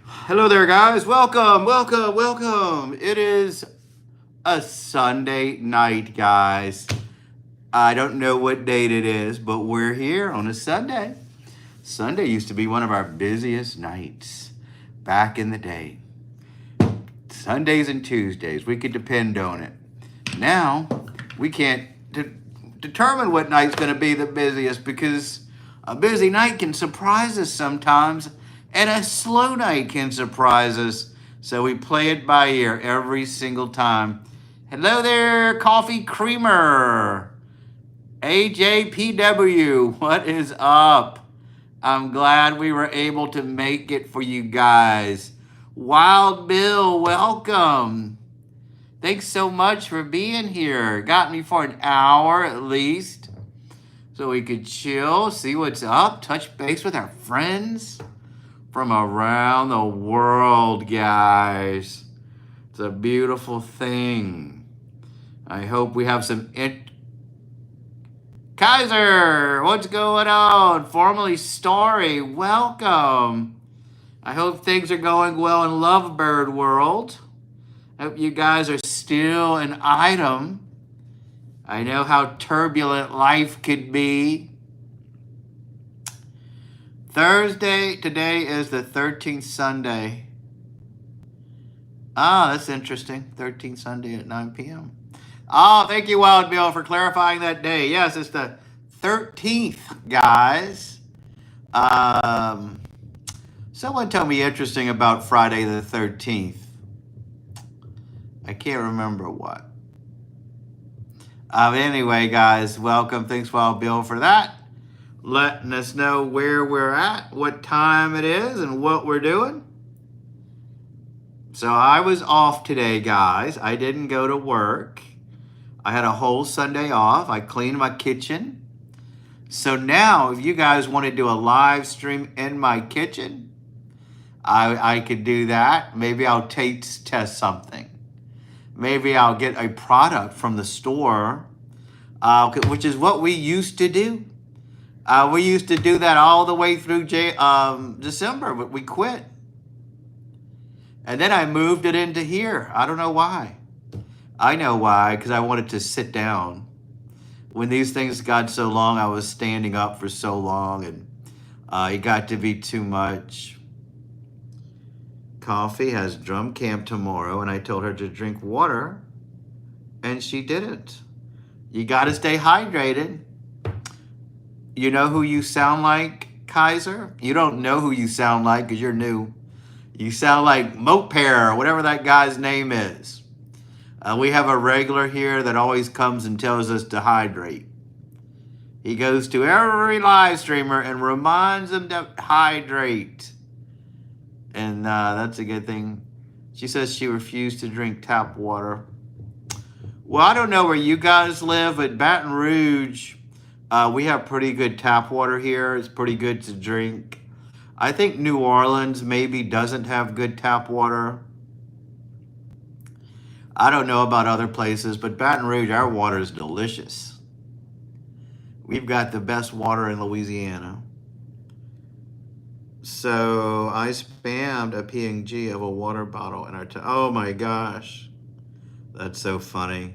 Hello there, guys. Welcome, welcome, welcome. It is a Sunday night, guys. I don't know what date it is, but we're here on a Sunday. Sunday used to be one of our busiest nights back in the day. Sundays and Tuesdays, we could depend on it. Now, we can't determine what night's going to be the busiest because a busy night can surprise us sometimes, and a slow night can surprise us. So we play it by ear every single time. Hello there, Coffee Creamer. AJPW, what is up? I'm glad we were able to make it for you guys. Wild Bill, welcome. Thanks so much for being here. Got me for an hour at least so we could chill, see what's up, touch base with our friends from around the world, guys. It's a beautiful thing. I hope we have some Kaiser, what's going on? Formerly Story, welcome. I hope things are going well in Lovebird World. Hope you guys are still an item. I know how turbulent life could be. Thursday, today is the 13th Sunday. That's interesting. 13th Sunday at 9 p.m. Thank you, Wild Bill, for clarifying that day. Yes, it's the 13th, guys. Someone told me interesting about Friday the 13th. I can't remember what. Anyway, guys, welcome. Thanks, Wild Bill, for that. Letting us know where we're at, what time it is, and what we're doing. So I was off today, guys. I didn't go to work. I had a whole Sunday off. I cleaned my kitchen. So now, if you guys want to do a live stream in my kitchen, I could do that. Maybe I'll taste test something. Maybe I'll get a product from the store, which is what we used to do. We used to do that all the way through December, but we quit. And then I moved it into here. I don't know why. I know why, because I wanted to sit down. When these things got so long, I was standing up for so long, and it got to be too much. Coffee has drum camp tomorrow, and I told her to drink water, and she didn't. You got to stay hydrated. You know who you sound like, Kaiser? You don't know who you sound like because you're new. You sound like Mopair, or whatever that guy's name is. We have a regular here that always comes and tells us to hydrate. He goes to every live streamer and reminds them to hydrate. And that's a good thing. She says she refused to drink tap water. Well, I don't know where you guys live, but Baton Rouge, we have pretty good tap water here. It's pretty good to drink. I think New Orleans maybe doesn't have good tap water. I don't know about other places, but Baton Rouge, our water is delicious. We've got the best water in Louisiana. So I spammed a PNG of a water bottle in our oh my gosh. That's so funny.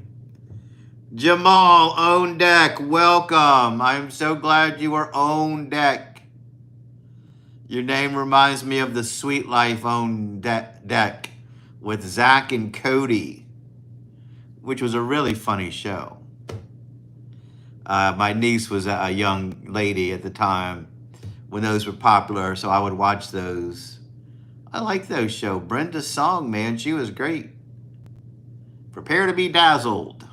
Jamal, on deck, welcome. I'm so glad you are on deck. Your name reminds me of the Sweet Life on deck with Zach and Cody, which was a really funny show. My niece was a young lady at the time when those were popular, so I would watch those. I like those shows. Brenda's song, man, she was great. Prepare to be dazzled.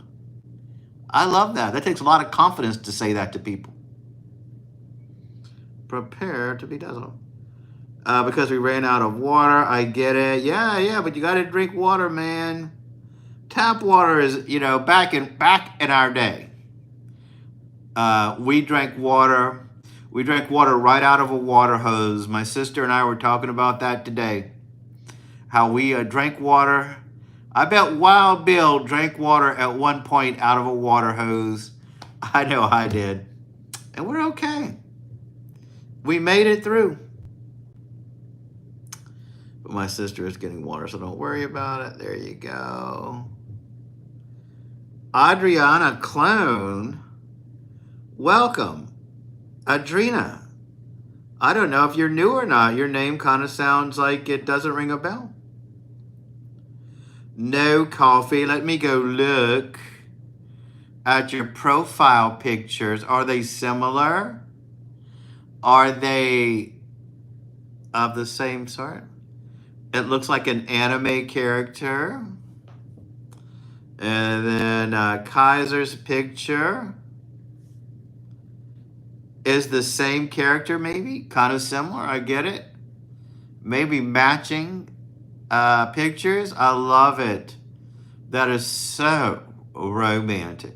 I love that. That takes a lot of confidence to say that to people. Prepare to be dazzled. Because we ran out of water, I get it. Yeah, but you got to drink water, man. Tap water is, back in our day. We drank water. We drank water right out of a water hose. My sister and I were talking about that today. How we drank water. I bet Wild Bill drank water at one point out of a water hose. I know I did. And we're okay. We made it through. But my sister is getting water, so don't worry about it. There you go. Adriana Clone, welcome. Adrena, I don't know if you're new or not. Your name kind of sounds like it doesn't ring a bell. No coffee. Let me go look at your profile pictures. Are they similar? Are they of the same sort? It looks like an anime character. And then Kaiser's picture is the same character, maybe? Kind of similar, I get it. Maybe matching pictures. I love it. That is so romantic.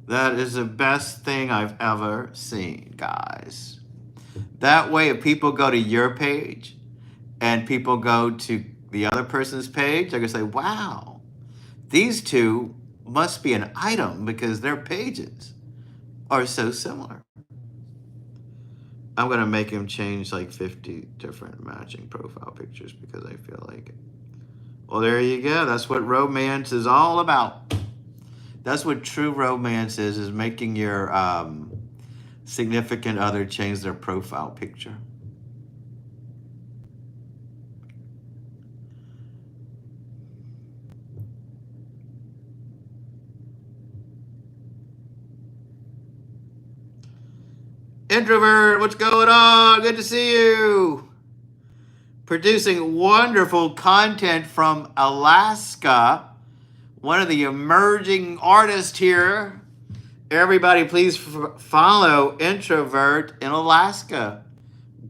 That is the best thing I've ever seen, guys. That way, if people go to your page and people go to the other person's page, they're going to say, wow, these two must be an item because their pages are so similar. I'm going to make him change like 50 different matching profile pictures because I feel like it. Well, there you go. That's what romance is all about. That's what true romance is making your significant other change their profile picture. Introvert, what's going on? Good to see you. Producing wonderful content from Alaska. One of the emerging artists here. Everybody, please follow Introvert in Alaska.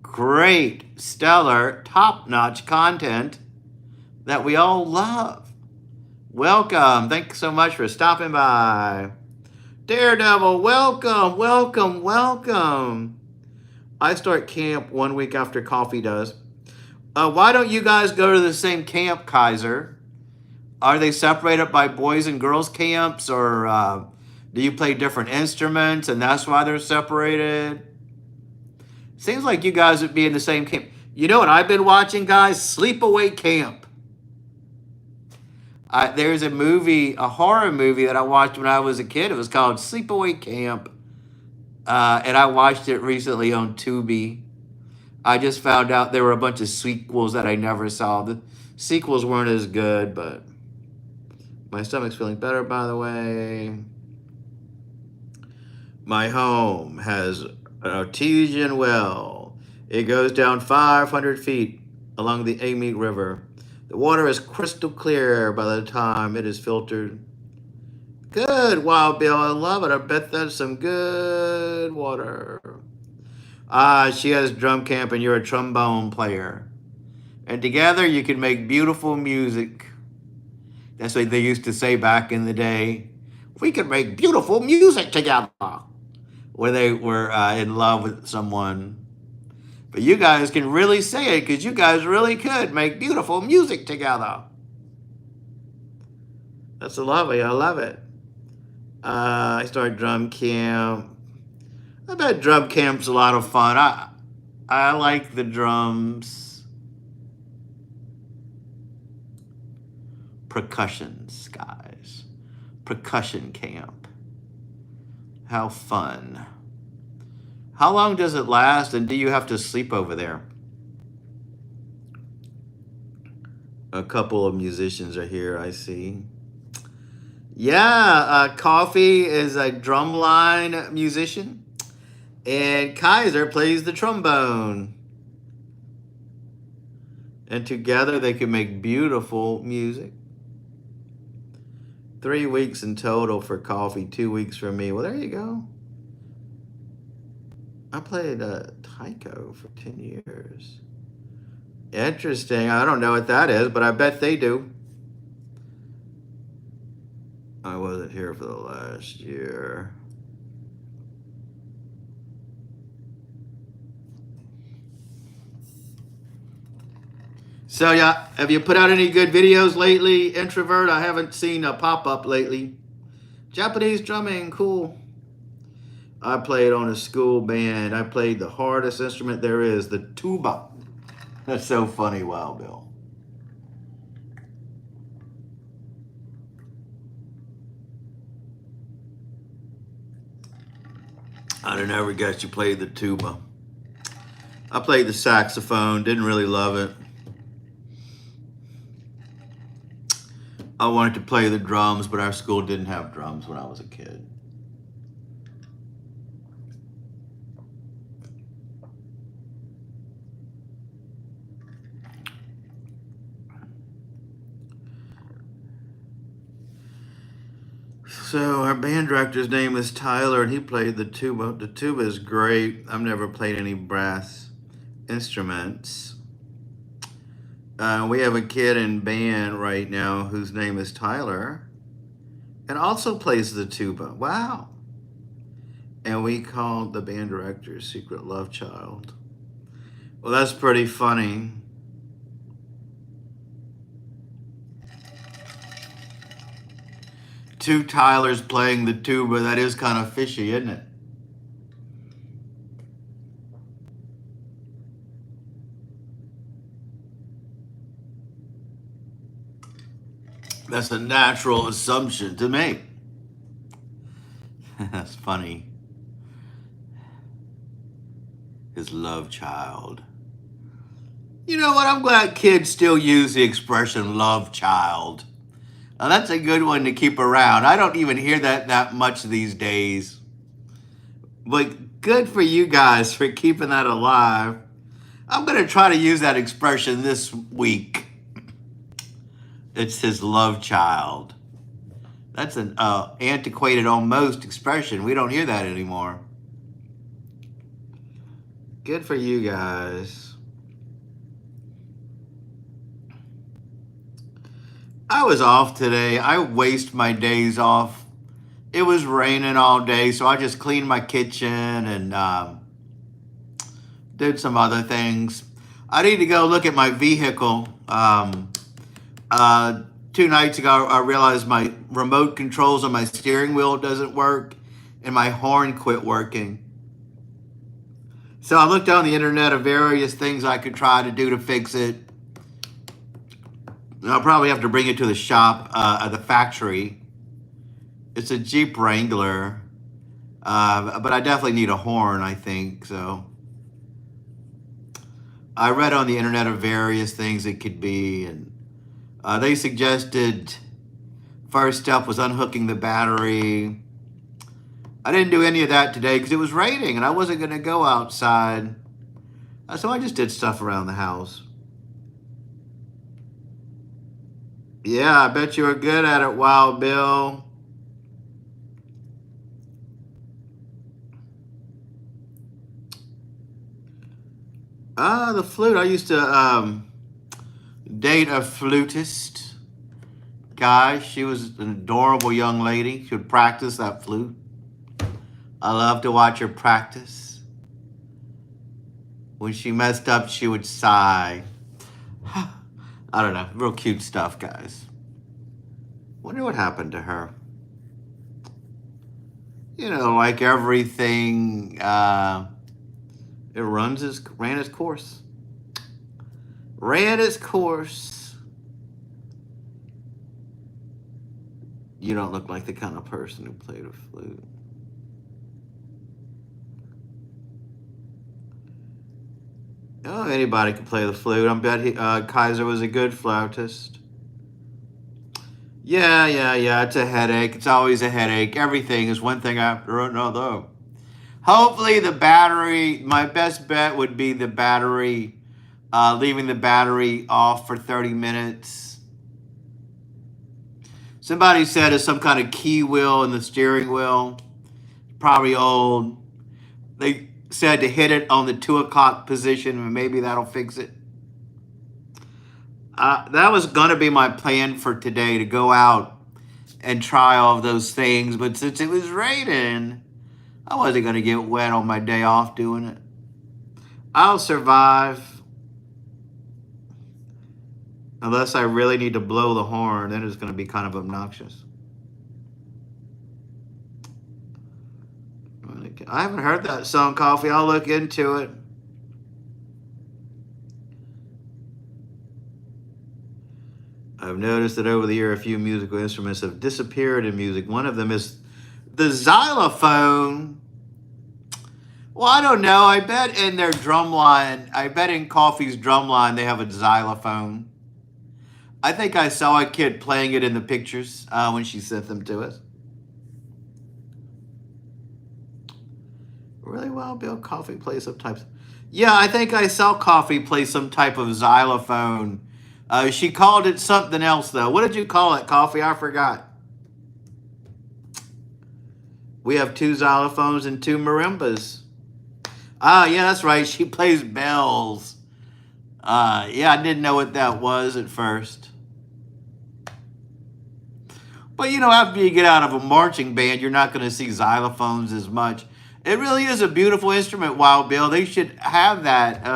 Great, stellar, top-notch content that we all love. Welcome. Thanks so much for stopping by. Daredevil, welcome, welcome, welcome. I start camp 1 week after Coffee does. Why don't you guys go to the same camp, Kaiser? Are they separated by boys and girls camps, or do you play different instruments and that's why they're separated? Seems like you guys would be in the same camp. You know what I've been watching, guys? Sleepaway Camp. There's a movie, a horror movie that I watched when I was a kid. It was called Sleepaway Camp. And I watched it recently on Tubi. I just found out there were a bunch of sequels that I never saw. The sequels weren't as good, but my stomach's feeling better, by the way. My home has an artesian well. It goes down 500 feet along the Amite River. The water is crystal clear by the time it is filtered. Good, Wild Bill. I love it. I bet that's some good water. She has drum camp and you're a trombone player. And together you can make beautiful music. That's what they used to say back in the day. We could make beautiful music together. When they were in love with someone. But you guys can really say it because you guys really could make beautiful music together. That's lovely. I love it. I started drum camp. I bet drum camp's a lot of fun. I like the drums. Percussions, guys. Percussion camp. How fun. How long does it last, and do you have to sleep over there? A couple of musicians are here, I see. Yeah, Coffee is a drumline musician, and Kaiser plays the trombone. And together they can make beautiful music. 3 weeks in total for Coffee, 2 weeks for me. Well, there you go. I played taiko for 10 years. Interesting. I don't know what that is, but I bet they do. I wasn't here for the last year. So yeah, have you put out any good videos lately, Introvert? I haven't seen a pop-up lately. Japanese drumming, cool. I played on a school band. I played the hardest instrument there is, the tuba. That's so funny, Wild Bill. I didn't ever guess you played the tuba. I played the saxophone, didn't really love it. I wanted to play the drums, but our school didn't have drums when I was a kid. So our band director's name is Tyler, and he played the tuba. The tuba is great. I've never played any brass instruments. We have a kid in band right now whose name is Tyler, and also plays the tuba. Wow. And we called the band director Secret Love Child. Well, that's pretty funny. Two Tylers playing the tuba, that is kind of fishy, isn't it? That's a natural assumption to make. That's funny. His love child. You know what? I'm glad kids still use the expression love child. Now, that's a good one to keep around. I don't even hear that much these days. But good for you guys for keeping that alive. I'm going to try to use that expression this week. It's his love child. That's an antiquated almost expression. We don't hear that anymore. Good for you guys. I was off today. I waste my days off. It was raining all day, so I just cleaned my kitchen and did some other things. I need to go look at my vehicle. 2 nights ago, I realized my remote controls on my steering wheel doesn't work, and my horn quit working. So I looked on the internet of various things I could try to do to fix it. I'll probably have to bring it to the shop at the factory. It's a Jeep Wrangler, but I definitely need a horn, I think. So I read on the internet of various things it could be, and they suggested first step was unhooking the battery. I didn't do any of that today because it was raining and I wasn't going to go outside. So I just did stuff around the house. Yeah, I bet you were good at it, Wild Bill. The flute. I used to date a flutist guy. She was an adorable young lady. She would practice that flute. I love to watch her practice. When she messed up, she would sigh. I don't know. Real cute stuff, guys. Wonder what happened to her. You know, like everything, it ran its course. Ran its course. You don't look like the kind of person who played a flute. Oh, anybody can play the flute. I bet Kaiser was a good flautist. Yeah. It's a headache. It's always a headache. Everything is one thing after another. Hopefully the battery, my best bet would be the battery, leaving the battery off for 30 minutes. Somebody said it's some kind of key wheel in the steering wheel. Probably old. They said to hit it on the 2 o'clock position and maybe that'll fix it. That was going to be my plan for today, to go out and try all of those things. But since it was raining, I wasn't going to get wet on my day off doing it. I'll survive. Unless I really need to blow the horn, then it's going to be kind of obnoxious. I haven't heard that song, Coffee. I'll look into it. I've noticed that over the year, a few musical instruments have disappeared in music. One of them is the xylophone. Well, I don't know. I bet in their drum line, I bet in Coffee's drum line, they have a xylophone. I think I saw a kid playing it in the pictures when she sent them to us. Really well, Bill. Coffee plays some types. Yeah, I think I saw Coffee play some type of xylophone. She called it something else, though. What did you call it, Coffee? I forgot. We have 2 xylophones and 2 marimbas. Ah, yeah, that's right. She plays bells. Yeah, I didn't know what that was at first. But, after you get out of a marching band, you're not going to see xylophones as much. It really is a beautiful instrument, Wild Bill. They should have that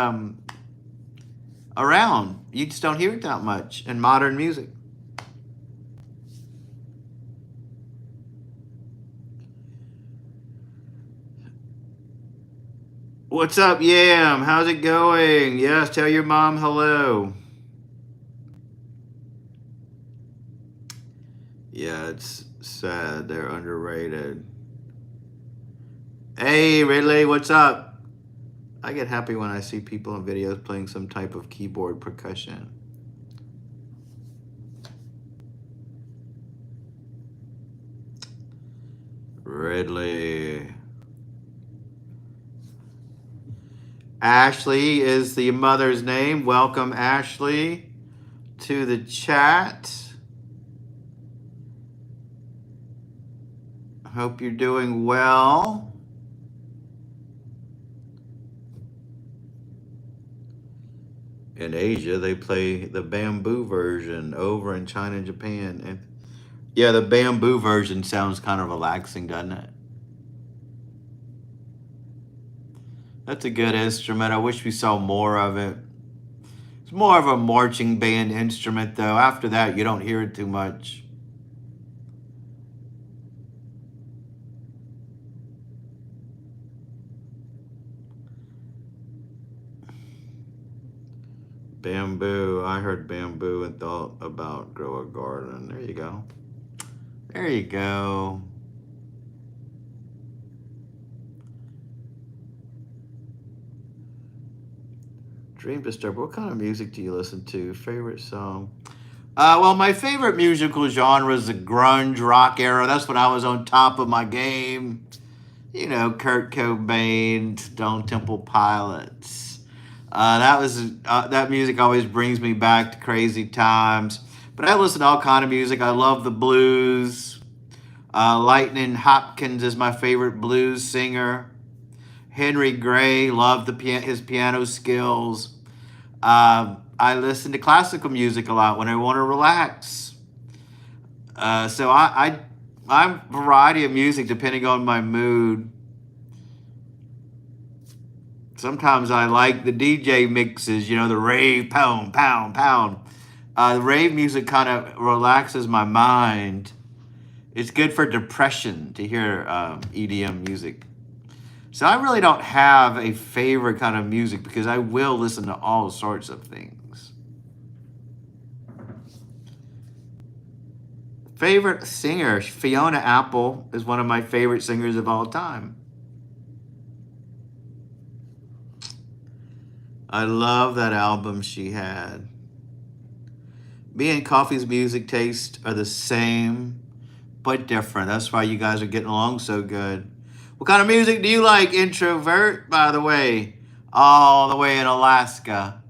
around. You just don't hear it that much in modern music. What's up, Yam? How's it going? Yes, tell your mom hello. Yeah, it's sad. They're underrated. Hey, Ridley, what's up? I get happy when I see people in videos playing some type of keyboard percussion. Ridley. Ashley is the mother's name. Welcome, Ashley, to the chat. I hope you're doing well. In Asia, they play the bamboo version over in China and Japan. And yeah, the bamboo version sounds kind of relaxing, doesn't it? That's a good instrument. I wish we saw more of it. It's more of a marching band instrument, though. After that, you don't hear it too much. Bamboo. I heard bamboo and thought about grow a garden. There you go. There you go. Dream Disturber. What kind of music do you listen to? Favorite song? Well, my favorite musical genre is the grunge rock era. That's when I was on top of my game. Kurt Cobain, Stone Temple Pilots. That music always brings me back to crazy times. But I listen to all kind of music. I love the blues. Lightning Hopkins is my favorite blues singer. Henry Gray, love his piano skills. I listen to classical music a lot when I want to relax. So I'm a variety of music depending on my mood. Sometimes I like the DJ mixes, the rave, pound, pound, pound. The rave music kind of relaxes my mind. It's good for depression to hear EDM music. So I really don't have a favorite kind of music because I will listen to all sorts of things. Favorite singer, Fiona Apple is one of my favorite singers of all time. I love that album she had. Me and Coffee's music taste are the same, but different. That's why you guys are getting along so good. What kind of music do you like, Introvert, by the way? All the way in Alaska.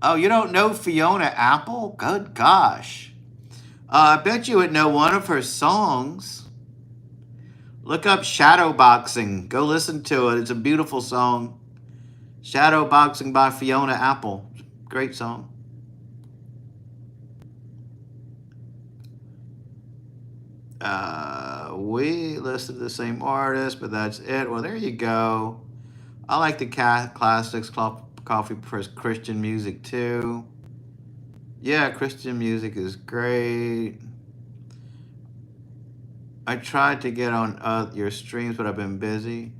Oh, you don't know Fiona Apple? Good gosh. I bet you would know one of her songs. Look up Shadowboxing. Go listen to it. It's a beautiful song. Shadowboxing by Fiona Apple. Great song. We listed the same artist, but that's it. Well, there you go. I like the classics, Coffee Christian music too. Yeah, Christian music is great. I tried to get on your streams, but I've been busy.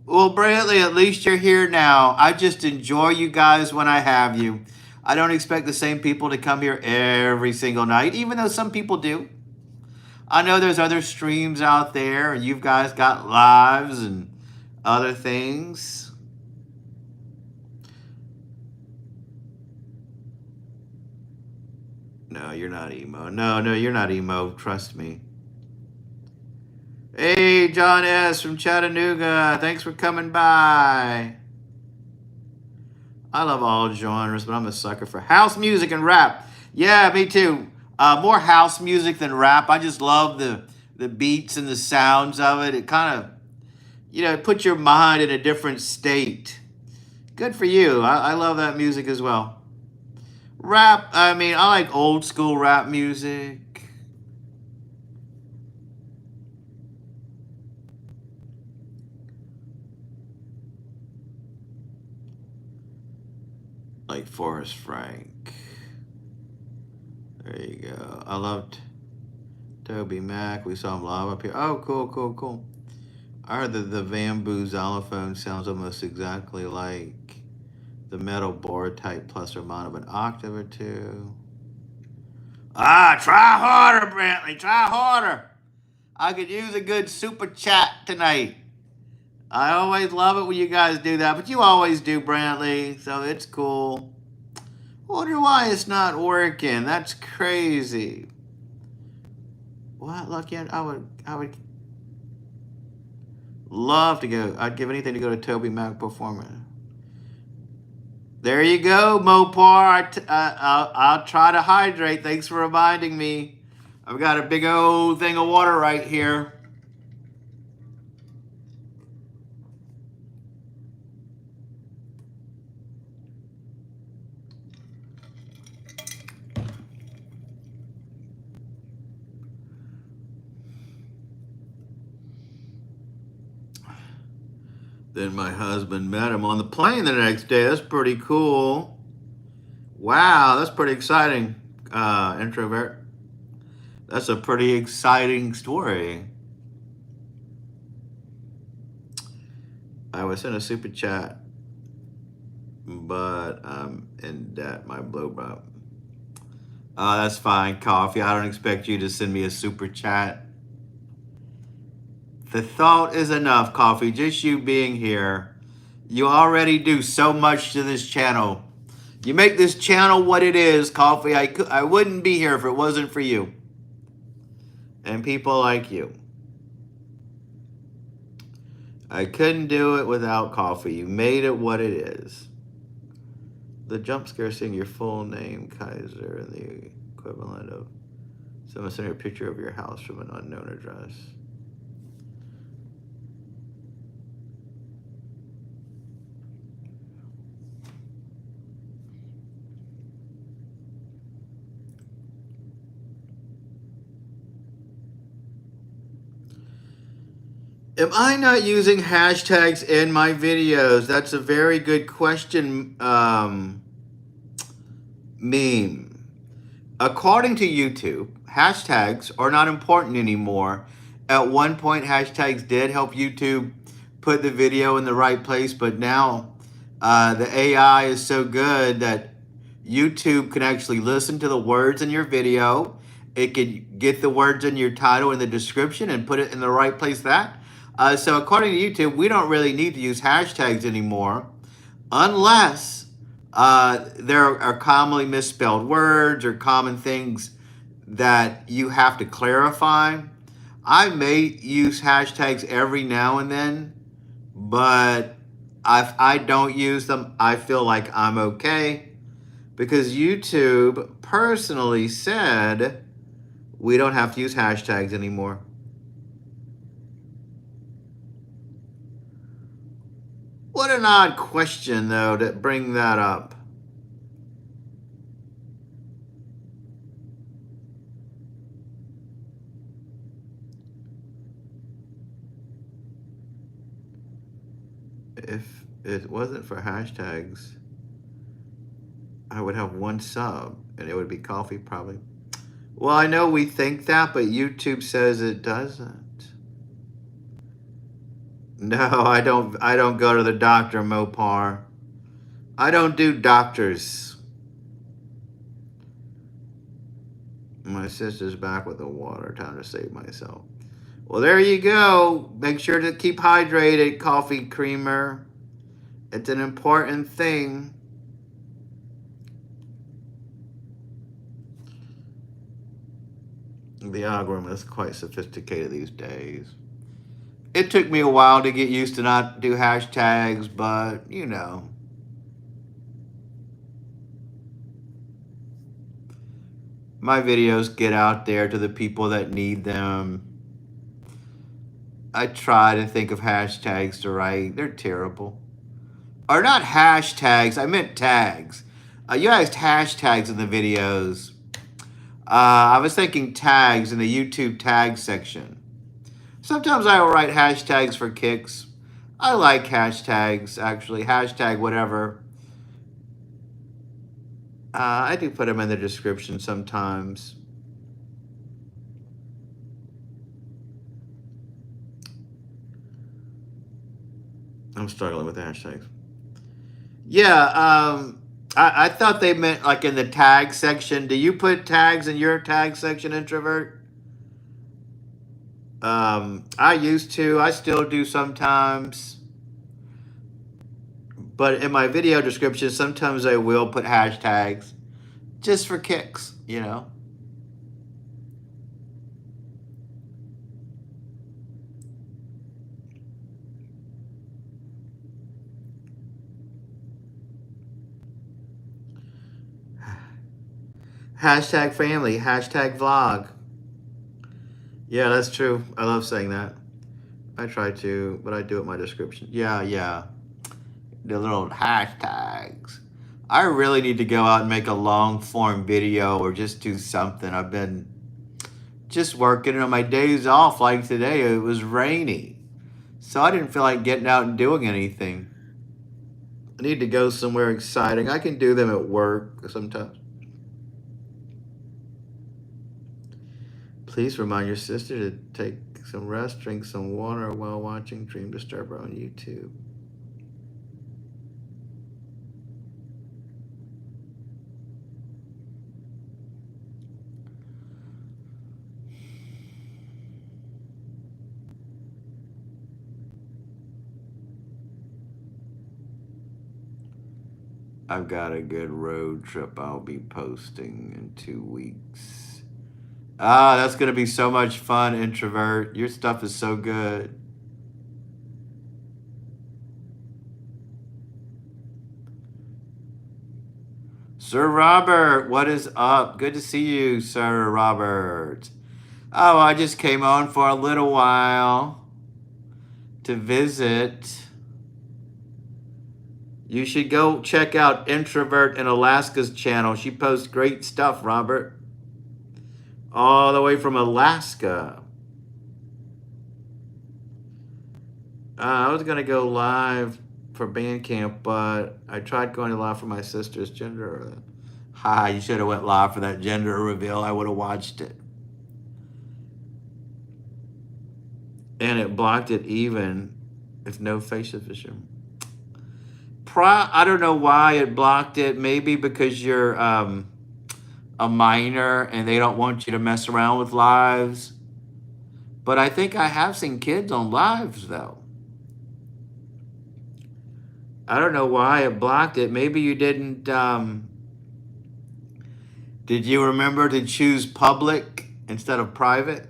Well, Brantley, at least you're here now. I just enjoy you guys when I have you. I don't expect the same people to come here every single night, even though some people do. I know there's other streams out there, and you guys got lives and other things. No, you're not emo. No, you're not emo. Trust me. Hey, John S. from Chattanooga. Thanks for coming by. I love all genres, but I'm a sucker for house music and rap. Yeah, me too. More house music than rap. I just love the beats and the sounds of it. It kind of, it puts your mind in a different state. Good for you. I love that music as well. Rap, I mean, I like old school rap music. Like Forrest Frank. There you go. I loved Toby Mac. We saw him live up here. Oh, cool. I heard that the Bamboo xylophone sounds almost exactly like the metal board type, plus or minus an octave or two. Try harder, Brantley. Try harder. I could use a good super chat tonight. I always love it when you guys do that, but you always do, Brantley, so it's cool. Wonder why it's not working. That's crazy. What? Lucky, I would love to go. I'd give anything to go to Toby Mac performance. There you go, Mopar. I'll try to hydrate. Thanks for reminding me. I've got a big old thing of water right here. Then my husband met him on the plane the next day. That's pretty cool. Wow, that's pretty exciting, introvert. That's a pretty exciting story. I was in a super chat, but I'm in debt. My blow up. That's fine, Coffee. I don't expect you to send me a super chat. The thought is enough, Coffee. Just you being here. You already do so much to this channel. You make this channel what it is, Coffee. I wouldn't be here if it wasn't for you. And people like you. I couldn't do it without Coffee. You made it what it is. The jump scare seeing your full name, Kaiser, and the equivalent of someone sending a picture of your house from an unknown address. Am I not using hashtags in my videos? That's a very good question, Meme. According to YouTube, hashtags are not important anymore. At one point, hashtags did help YouTube put the video in the right place, but now the AI is so good that YouTube can actually listen to the words in your video. It can get the words in your title and the description and put it in the right place so according to YouTube, we don't really need to use hashtags anymore unless there are commonly misspelled words or common things that you have to clarify. I may use hashtags every now and then, but if I don't use them, I feel like I'm okay because YouTube personally said we don't have to use hashtags anymore. What an odd question, though, to bring that up. If it wasn't for hashtags, I would have one sub, and it would be Coffee, probably. Well, I know we think that, but YouTube says it doesn't. No, I don't go to the doctor, Mopar. I don't do doctors. My sister's back with the water. Time to save myself. Well, there you go. Make sure to keep hydrated, coffee creamer. It's an important thing. The algorithm is quite sophisticated these days. It took me a while to get used to not do hashtags, but you know. My videos get out there to the people that need them. I try to think of hashtags to write. They're terrible. Or not hashtags, I meant tags. You asked hashtags in the videos. I was thinking tags in the YouTube tag section. Sometimes I will write hashtags for kicks. I like hashtags, actually. Hashtag whatever. I do put them in the description sometimes. I'm struggling with hashtags. Yeah, I thought they meant like in the tag section. Do you put tags in your tag section, introvert? I used to. I still do sometimes. But in my video description, sometimes I will put hashtags just for kicks, you know? Hashtag family, hashtag vlog. Yeah, that's true. I love saying that. I try to, but I do it in my description. Yeah. The little hashtags. I really need to go out and make a long form video or just do something. I've been just working on my days off. Like today, it was rainy. So I didn't feel like getting out and doing anything. I need to go somewhere exciting. I can do them at work sometimes. Please remind your sister to take some rest, drink some water while watching Dream Disturber on YouTube. I've got a good road trip I'll be posting in 2 weeks. Ah, that's going to be so much fun, introvert. Your stuff is so good. Sir Robert, what is up? Good to see you, Sir Robert. Oh, I just came on for a little while to visit. You should go check out Introvert in Alaska's channel. She posts great stuff, Robert. All the way from Alaska. I was going to go live for band camp, but I tried going live for my sister's gender. Ha, you should have went live for that gender reveal. I would have watched it. And it blocked it even if no facial vision. I don't know why it blocked it. Maybe because you're a minor and they don't want you to mess around with lives. But I think I have seen kids on lives, though. I don't know why it blocked it. Maybe you didn't. Did you remember to choose public instead of private?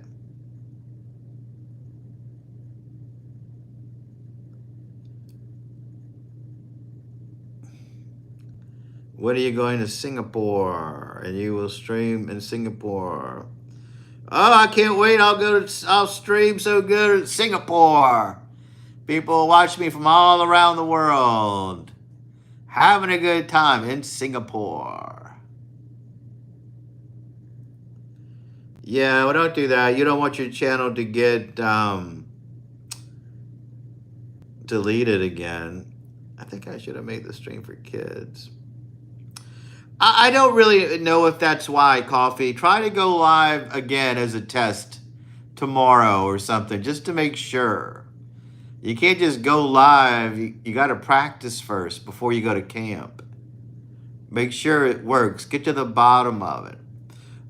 When are you going to Singapore? And you will stream in Singapore. Oh, I can't wait. I'll stream so good at Singapore. People watch me from all around the world. Having a good time in Singapore. Yeah, well, don't do that. You don't want your channel to get deleted again. I think I should have made the stream for kids. I don't really know if that's why, Coffee. Try to go live again as a test tomorrow or something, just to make sure. You can't just go live. You got to practice first before you go to camp. Make sure it works. Get to the bottom of it.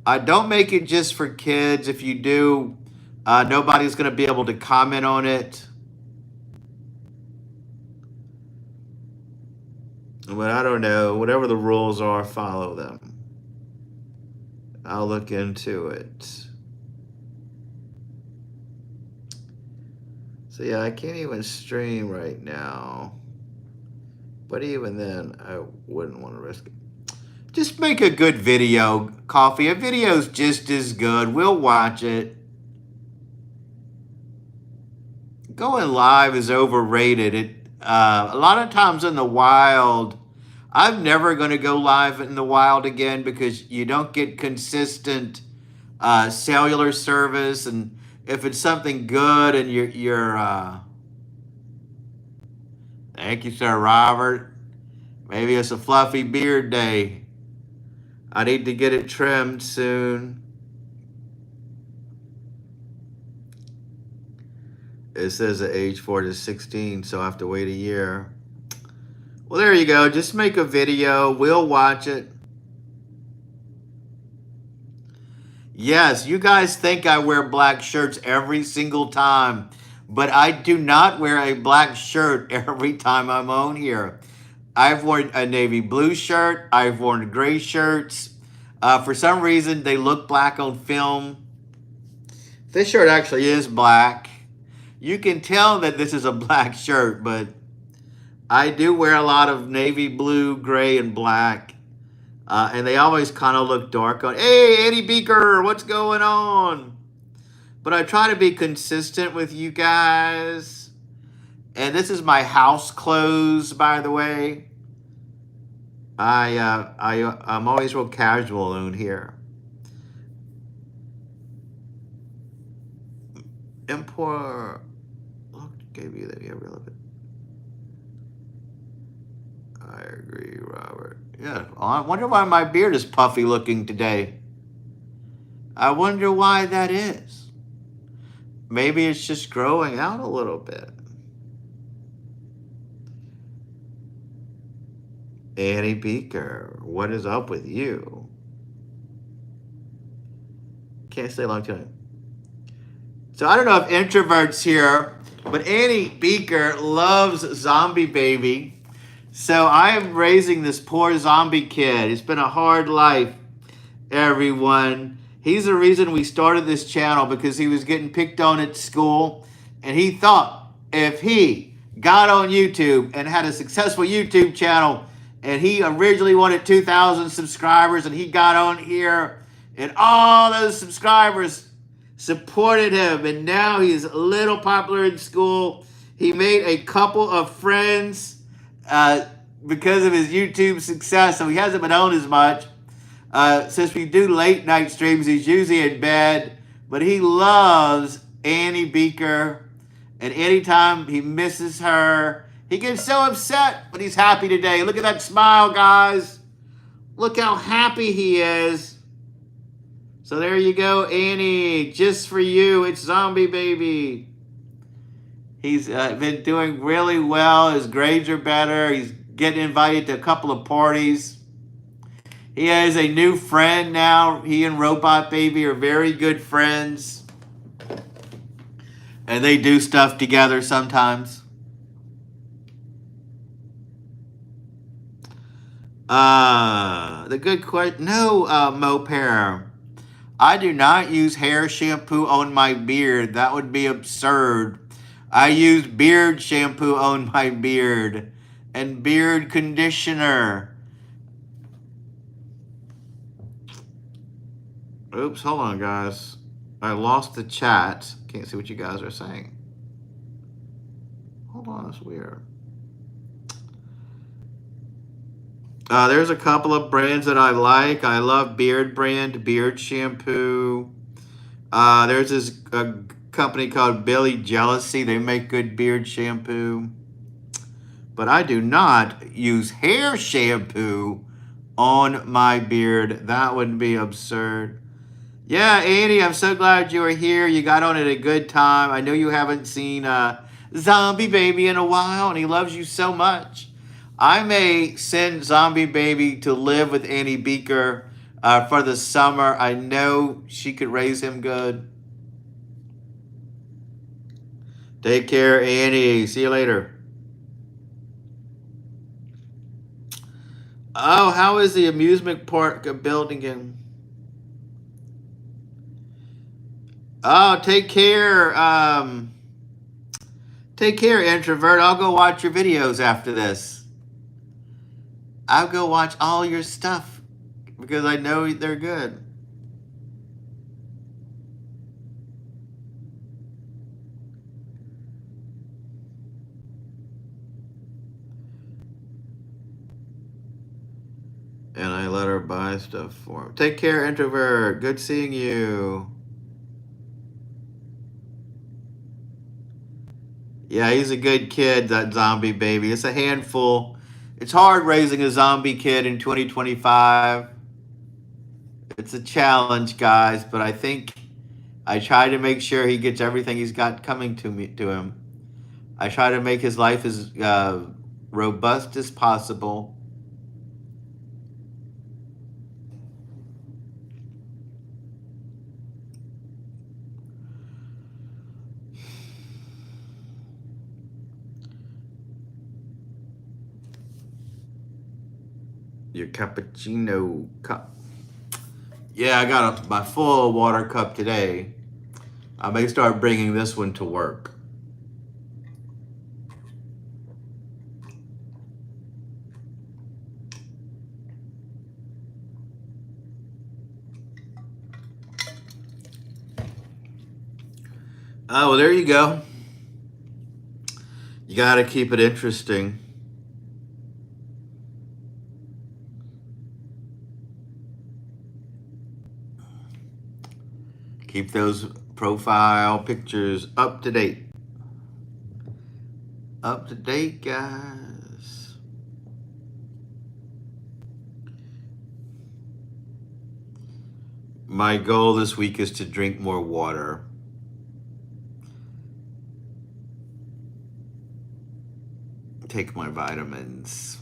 Don't make it just for kids. If you do, nobody's going to be able to comment on it. But I don't know. Whatever the rules are, follow them. I'll look into it. So yeah, I can't even stream right now. But even then, I wouldn't want to risk it. Just make a good video, Coffee. A video's just as good. We'll watch it. Going live is overrated. A lot of times in the wild, I'm never going to go live in the wild again because you don't get consistent cellular service, and if it's something good and you're thank you, Sir Robert. Maybe it's a fluffy beard day. I need to get it trimmed soon. It says at age 4 to 16, so I have to wait a year. Well, there you go. Just make a video. We'll watch it. Yes, you guys think I wear black shirts every single time, but I do not wear a black shirt every time I'm on here. I've worn a navy blue shirt. I've worn gray shirts. For some reason, they look black on film. This shirt actually is black. You can tell that this is a black shirt, but I do wear a lot of navy blue, gray, and black. And they always kind of look dark on. Hey, Eddie Beaker, what's going on? But I try to be consistent with you guys. And this is my house clothes, by the way. I'm always real casual on here. Import. Gave you that irrelevant. I agree, Robert. Yeah, I wonder why my beard is puffy looking today. I wonder why that is. Maybe it's just growing out a little bit. Annie Beaker, what is up with you? Can't stay a long time. So I don't know if introverts here, but Annie Beaker loves Zombie Baby. So I am raising this poor zombie kid. It's been a hard life, everyone. He's the reason we started this channel, because he was getting picked on at school. And he thought if he got on YouTube and had a successful YouTube channel, and he originally wanted 2,000 subscribers, and he got on here, and all those subscribers supported him, and now he's a little popular in school. He made a couple of friends because of his YouTube success, so he hasn't been on as much. Since we do late night streams, he's usually in bed, but he loves Annie Beaker, and anytime he misses her, he gets so upset, but he's happy today. Look at that smile, guys. Look how happy he is. So there you go, Annie. Just for you, it's Zombie Baby. He's been doing really well. His grades are better. He's getting invited to a couple of parties. He has a new friend now. He and Robot Baby are very good friends. And they do stuff together sometimes. The good question. No, Mopare. I do not use hair shampoo on my beard. That would be absurd. I use beard shampoo on my beard and beard conditioner. Oops, hold on, guys. I lost the chat. Can't see what you guys are saying. Hold on, that's weird. There's a couple of brands that I like. I love Beard Brand, beard shampoo. There's this company called Billy Jealousy. They make good beard shampoo. But I do not use hair shampoo on my beard. That would be absurd. Yeah, Andy, I'm so glad you are here. You got on at a good time. I know you haven't seen Zombie Baby in a while, and he loves you so much. I may send Zombie Baby to live with Annie Beaker for the summer. I know she could raise him good. Take care, Annie. See you later. Oh, how is the amusement park building in? Oh, take care. Take care, introvert. I'll go watch your videos after this. I'll go watch all your stuff because I know they're good. And I let her buy stuff for him. Take care, introvert. Good seeing you. Yeah, he's a good kid, that zombie baby. It's a handful. It's hard raising a zombie kid in 2025. It's a challenge, guys, but I think I try to make sure he gets everything he's got coming to him. I try to make his life as robust as possible. Your cappuccino cup. Yeah, I got my full water cup today. I may start bringing this one to work. Oh, well, there you go. You got to keep it interesting. Keep those profile pictures up to date. Up to date, guys. My goal this week is to drink more water. Take my vitamins.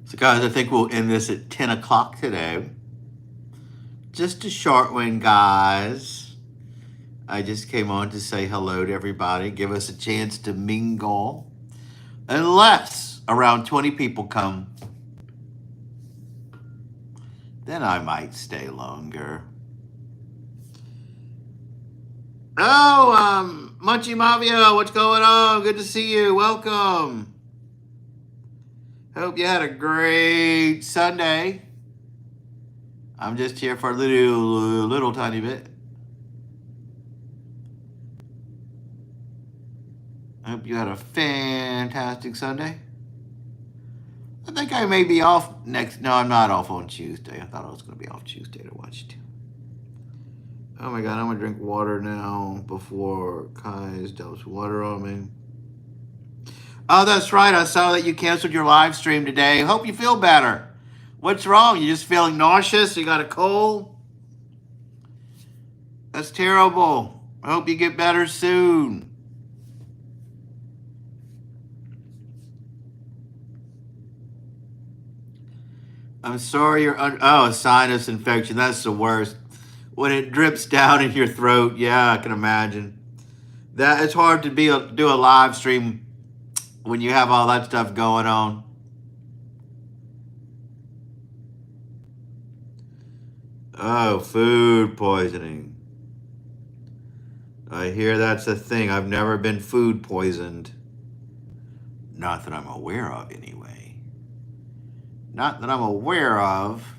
So, guys, I think we'll end this at 10 o'clock today. Just a short one, guys. I just came on to say hello to everybody, give us a chance to mingle. Unless around 20 people come, then I might stay longer. Oh, Munchie Mavio, what's going on? Good to see you. Welcome. Hope you had a great Sunday. I'm just here for a little tiny bit. I hope you had a fantastic Sunday. I think I may be off next. No, I'm not off on Tuesday. I thought I was going to be off Tuesday to watch it. Oh my God, I'm gonna drink water now before Kai's dumps water on me. Oh, that's right. I saw that you canceled your live stream today. Hope you feel better. What's wrong? You just feeling nauseous? You got a cold? That's terrible. I hope you get better soon. I'm sorry you're a sinus infection. That's the worst. When it drips down in your throat, yeah, I can imagine. That it's hard to do a live stream when you have all that stuff going on. Oh, food poisoning. I hear that's a thing. I've never been food poisoned. Not that I'm aware of, anyway. Not that I'm aware of.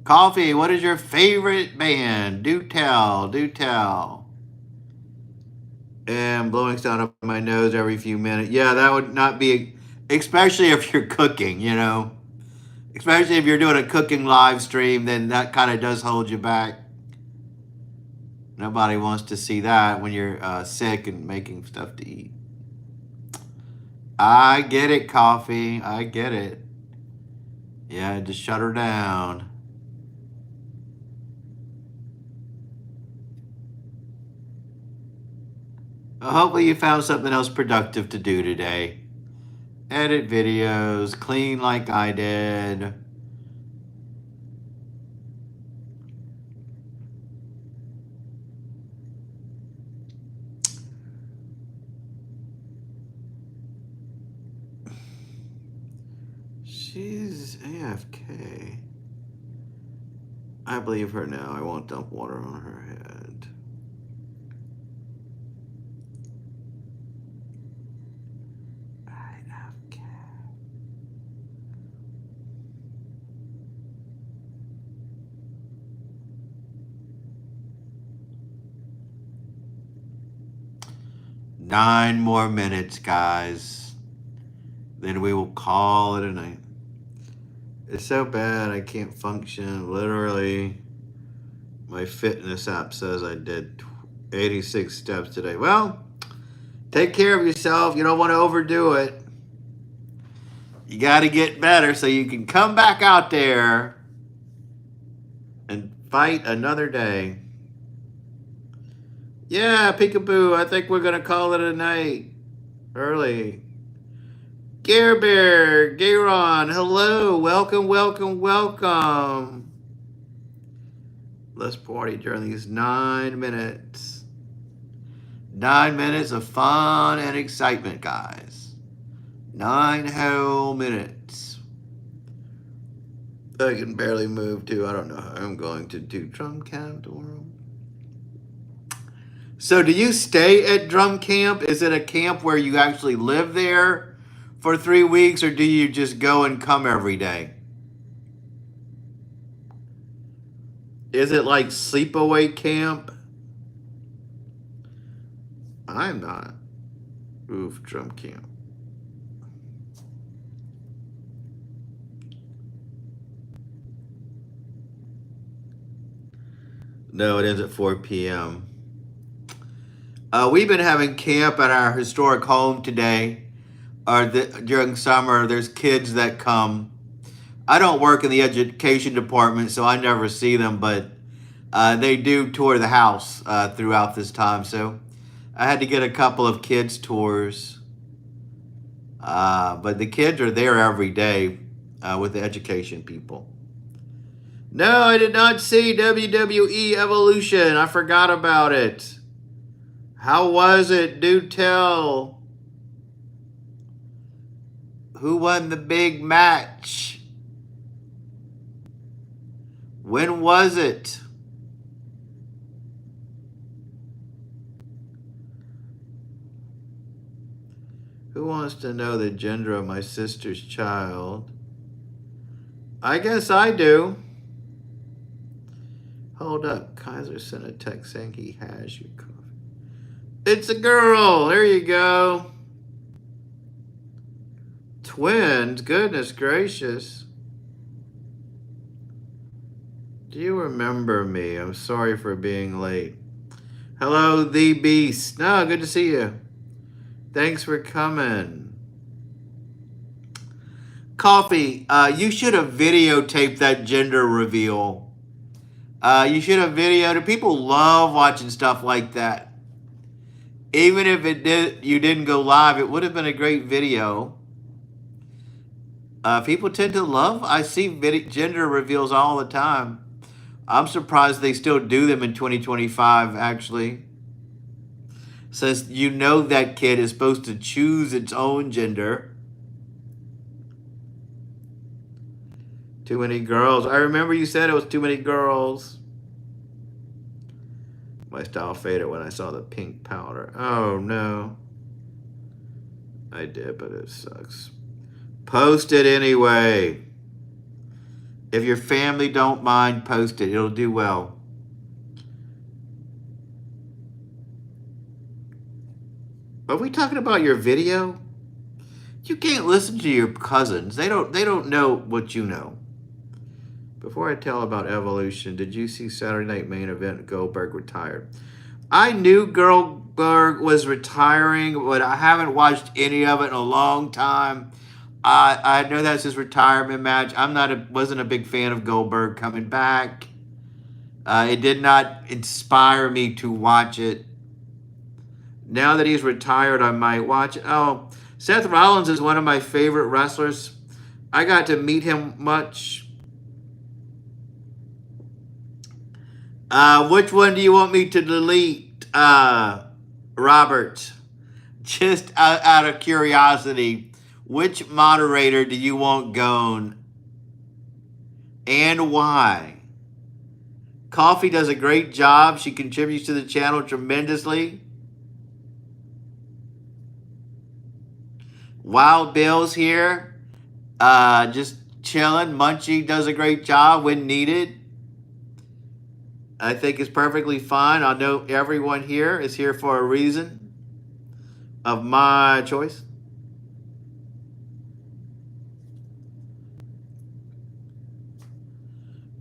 Coffee, what is your favorite band? Do tell, do tell. And blowing sound up my nose every few minutes. Yeah, that would not be, especially if you're cooking, you know. Especially if you're doing a cooking live stream, then that kind of does hold you back. Nobody wants to see that when you're sick and making stuff to eat. I get it, Coffee. I get it. Yeah, just shut her down. Well, hopefully you found something else productive to do today. Edit videos, clean like I did. She's AFK. I believe her now. I won't dump water on her head. AFK. Nine more minutes, guys. Then we will call it a night. It's so bad I can't function. Literally, my fitness app says I did 86 steps today. Well, take care of yourself. You don't want to overdo it. You got to get better so you can come back out there and fight another day. Yeah, peekaboo. I think we're going to call it a night early. Gare Bear, Gayron, hello. Welcome, welcome, welcome. Let's party during these 9 minutes. 9 minutes of fun and excitement, guys. 9 whole minutes. I can barely move too. I don't know how I'm going to do drum camp tomorrow. So do you stay at drum camp? Is it a camp where you actually live there for 3 weeks, or do you just go and come every day? Is it like sleepaway camp? I'm not. Oof, drum camp. No, it ends at 4 p.m. We've been having camp at our historic home today. During summer, there's kids that come. I don't work in the education department, so I never see them, but they do tour the house throughout this time. So I had to get a couple of kids tours. But the kids are there every day with the education people. No, I did not see WWE Evolution. I forgot about it. How was it? Do tell. Who won the big match? When was it? Who wants to know the gender of my sister's child? I guess I do. Hold up. Kaiser sent a text saying he has your coffee. It's a girl. There you go. Twins. Goodness gracious. Do you remember me? I'm sorry for being late. Hello, the Beast. No, good to see you. Thanks for coming. Coffee, you should have videotaped that gender reveal. You should have videoed. People love watching stuff like that. Even if you didn't go live, it would have been a great video. People tend to love. I see gender reveals all the time. I'm surprised they still do them in 2025. Actually, since you know that kid is supposed to choose its own gender. Too many girls. I remember you said it was too many girls. My style faded when I saw the pink powder. Oh no. I did, but it sucks. Post it anyway. If your family don't mind, post it. It'll do well. Are we talking about your video? You can't listen to your cousins. They don't know what you know. Before I tell about Evolution, did you see Saturday Night Main Event? Goldberg retired. I knew Goldberg was retiring, but I haven't watched any of it in a long time. I know that's his retirement match. Wasn't a big fan of Goldberg coming back. It did not inspire me to watch it. Now that he's retired, I might watch it. Oh, Seth Rollins is one of my favorite wrestlers. I got to meet him much. Which one do you want me to delete, Robert? Just out of curiosity, which moderator do you want gone and why? Coffee does a great job. She contributes to the channel tremendously. Wild Bill's here, just chilling. Munchie does a great job when needed. I think it's perfectly fine. I know everyone here is here for a reason of my choice.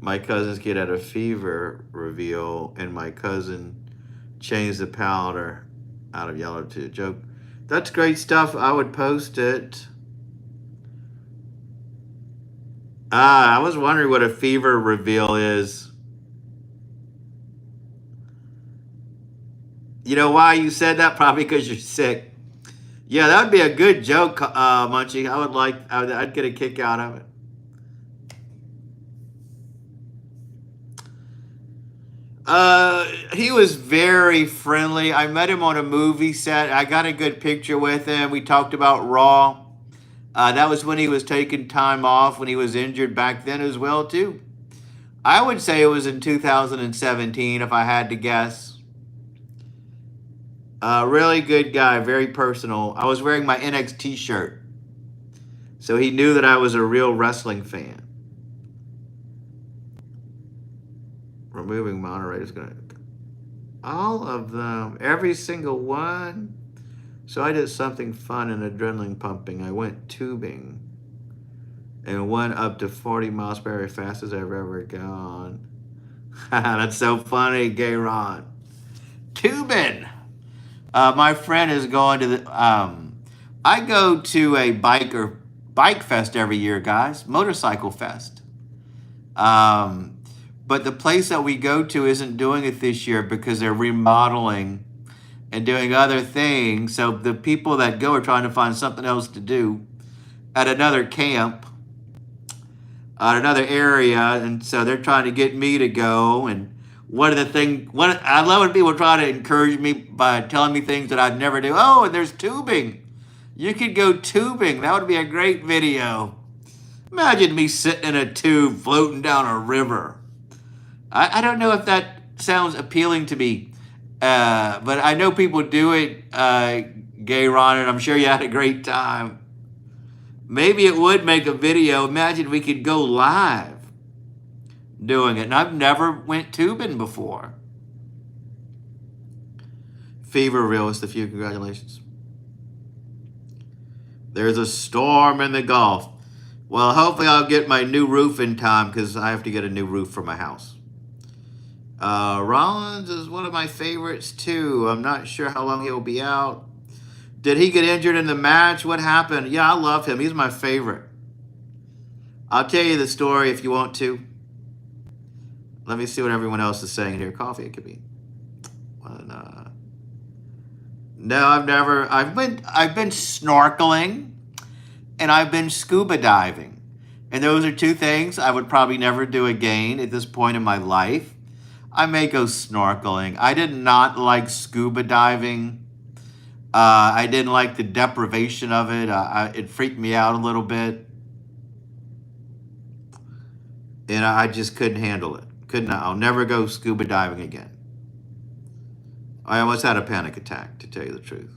My cousin's kid had a fever reveal, and my cousin changed the powder out of yellow to a joke. That's great stuff. I would post it. I was wondering what a fever reveal is. You know why you said that? Probably because you're sick. Yeah, that would be a good joke, Munchie. I'd get a kick out of it. He was very friendly. I met him on a movie set. I got a good picture with him. We talked about Raw. That was when he was taking time off, when he was injured back then as well, too. I would say it was in 2017, if I had to guess. Really good guy, very personal. I was wearing my NXT shirt, so he knew that I was a real wrestling fan. Removing Monterey is going to... All of them, every single one. So I did something fun and adrenaline pumping. I went tubing and went up to 40 miles per hour, fast as I've ever gone. That's so funny, Gay Ron. Tubing. My friend is going to the... I go to a bike fest every year, guys. Motorcycle fest. But the place that we go to isn't doing it this year because they're remodeling and doing other things. So the people that go are trying to find something else to do at another camp, at another area. And so they're trying to get me to go. And I love when people try to encourage me by telling me things that I'd never do. Oh, and there's tubing. You could go tubing. That would be a great video. Imagine me sitting in a tube floating down a river. I don't know if that sounds appealing to me, but I know people do it, Gay Ron, and I'm sure you had a great time. Maybe it would make a video. Imagine we could go live doing it, and I've never went tubing before. Fever Realist, a few congratulations. There's a storm in the Gulf. Well, hopefully I'll get my new roof in time because I have to get a new roof for my house. Rollins is one of my favorites too. I'm not sure how long he'll be out. Did he get injured in the match? What happened? Yeah, I love him. He's my favorite. I'll tell you the story if you want to. Let me see what everyone else is saying here. Coffee, it could be. No, I've been snorkeling and I've been scuba diving. And those are two things I would probably never do again at this point in my life. I may go snorkeling. I did not like scuba diving. I didn't like the deprivation of it. It freaked me out a little bit. And I just couldn't handle it. I'll never go scuba diving again. I almost had a panic attack, to tell you the truth.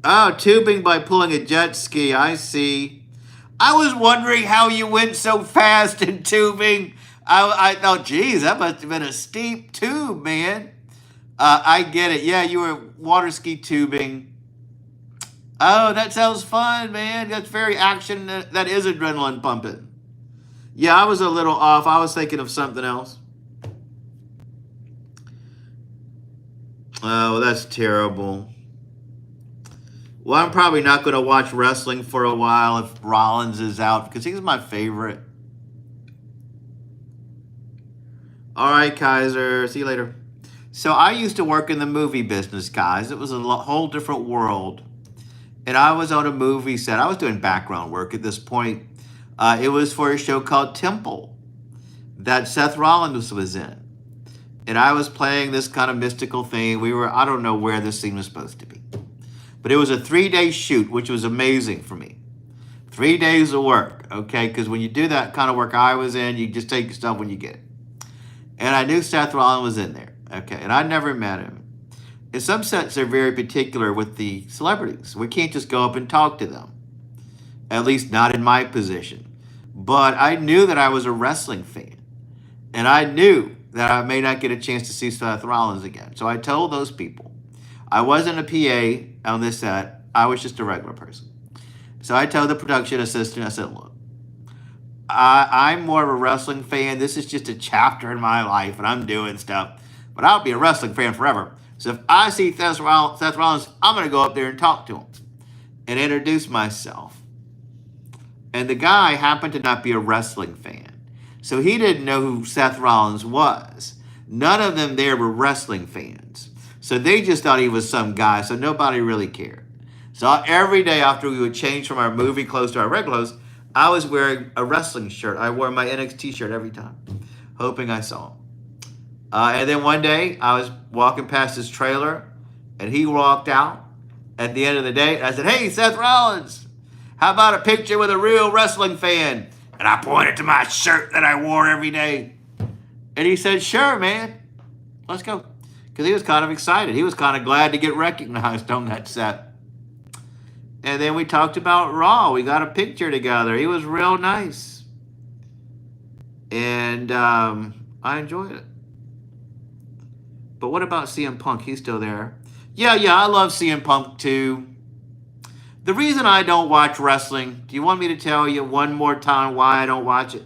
Oh, tubing by pulling a jet ski. I see. I was wondering how you went so fast in tubing. I thought, geez, that must have been a steep tube, man. I get it. Yeah, you were water ski tubing. Oh, that sounds fun, man. That's very action. That is adrenaline pumping. Yeah, I was a little off. I was thinking of something else. Oh, that's terrible. Well, I'm probably not going to watch wrestling for a while if Rollins is out because he's my favorite. All right, Kaiser. See you later. So I used to work in the movie business, guys. It was a whole different world. And I was on a movie set. I was doing background work at this point. It was for a show called Temple that Seth Rollins was in. And I was playing this kind of mystical thing. I don't know where this scene was supposed to be. But it was a 3-day shoot, which was amazing for me. 3 days of work, okay? Because when you do that kind of work I was in, you just take stuff when you get it. And I knew Seth Rollins was in there, okay? And I never met him. In some sets, they're very particular with the celebrities. We can't just go up and talk to them. At least not in my position. But I knew that I was a wrestling fan. And I knew that I may not get a chance to see Seth Rollins again. So I told those people. I wasn't a PA on this set. I was just a regular person. So I told the production assistant, I said, look, I'm more of a wrestling fan. This is just a chapter in my life, and I'm doing stuff. But I'll be a wrestling fan forever. So if I see Seth Rollins, I'm going to go up there and talk to him and introduce myself. And the guy happened to not be a wrestling fan. So he didn't know who Seth Rollins was. None of them there were wrestling fans. So they just thought he was some guy, so nobody really cared. So every day after we would change from our movie clothes to our regular clothes, I was wearing a wrestling shirt. I wore my NXT shirt every time, hoping I saw him. And then one day, I was walking past his trailer, and he walked out at the end of the day. I said, hey, Seth Rollins, how about a picture with a real wrestling fan? And I pointed to my shirt that I wore every day. And he said, sure, man, let's go. Because he was kind of excited. He was kind of glad to get recognized on that set. And then we talked about Raw. We got a picture together. He was real nice. And I enjoyed it. But what about CM Punk? He's still there. Yeah, I love CM Punk too. The reason I don't watch wrestling, do you want me to tell you one more time why I don't watch it?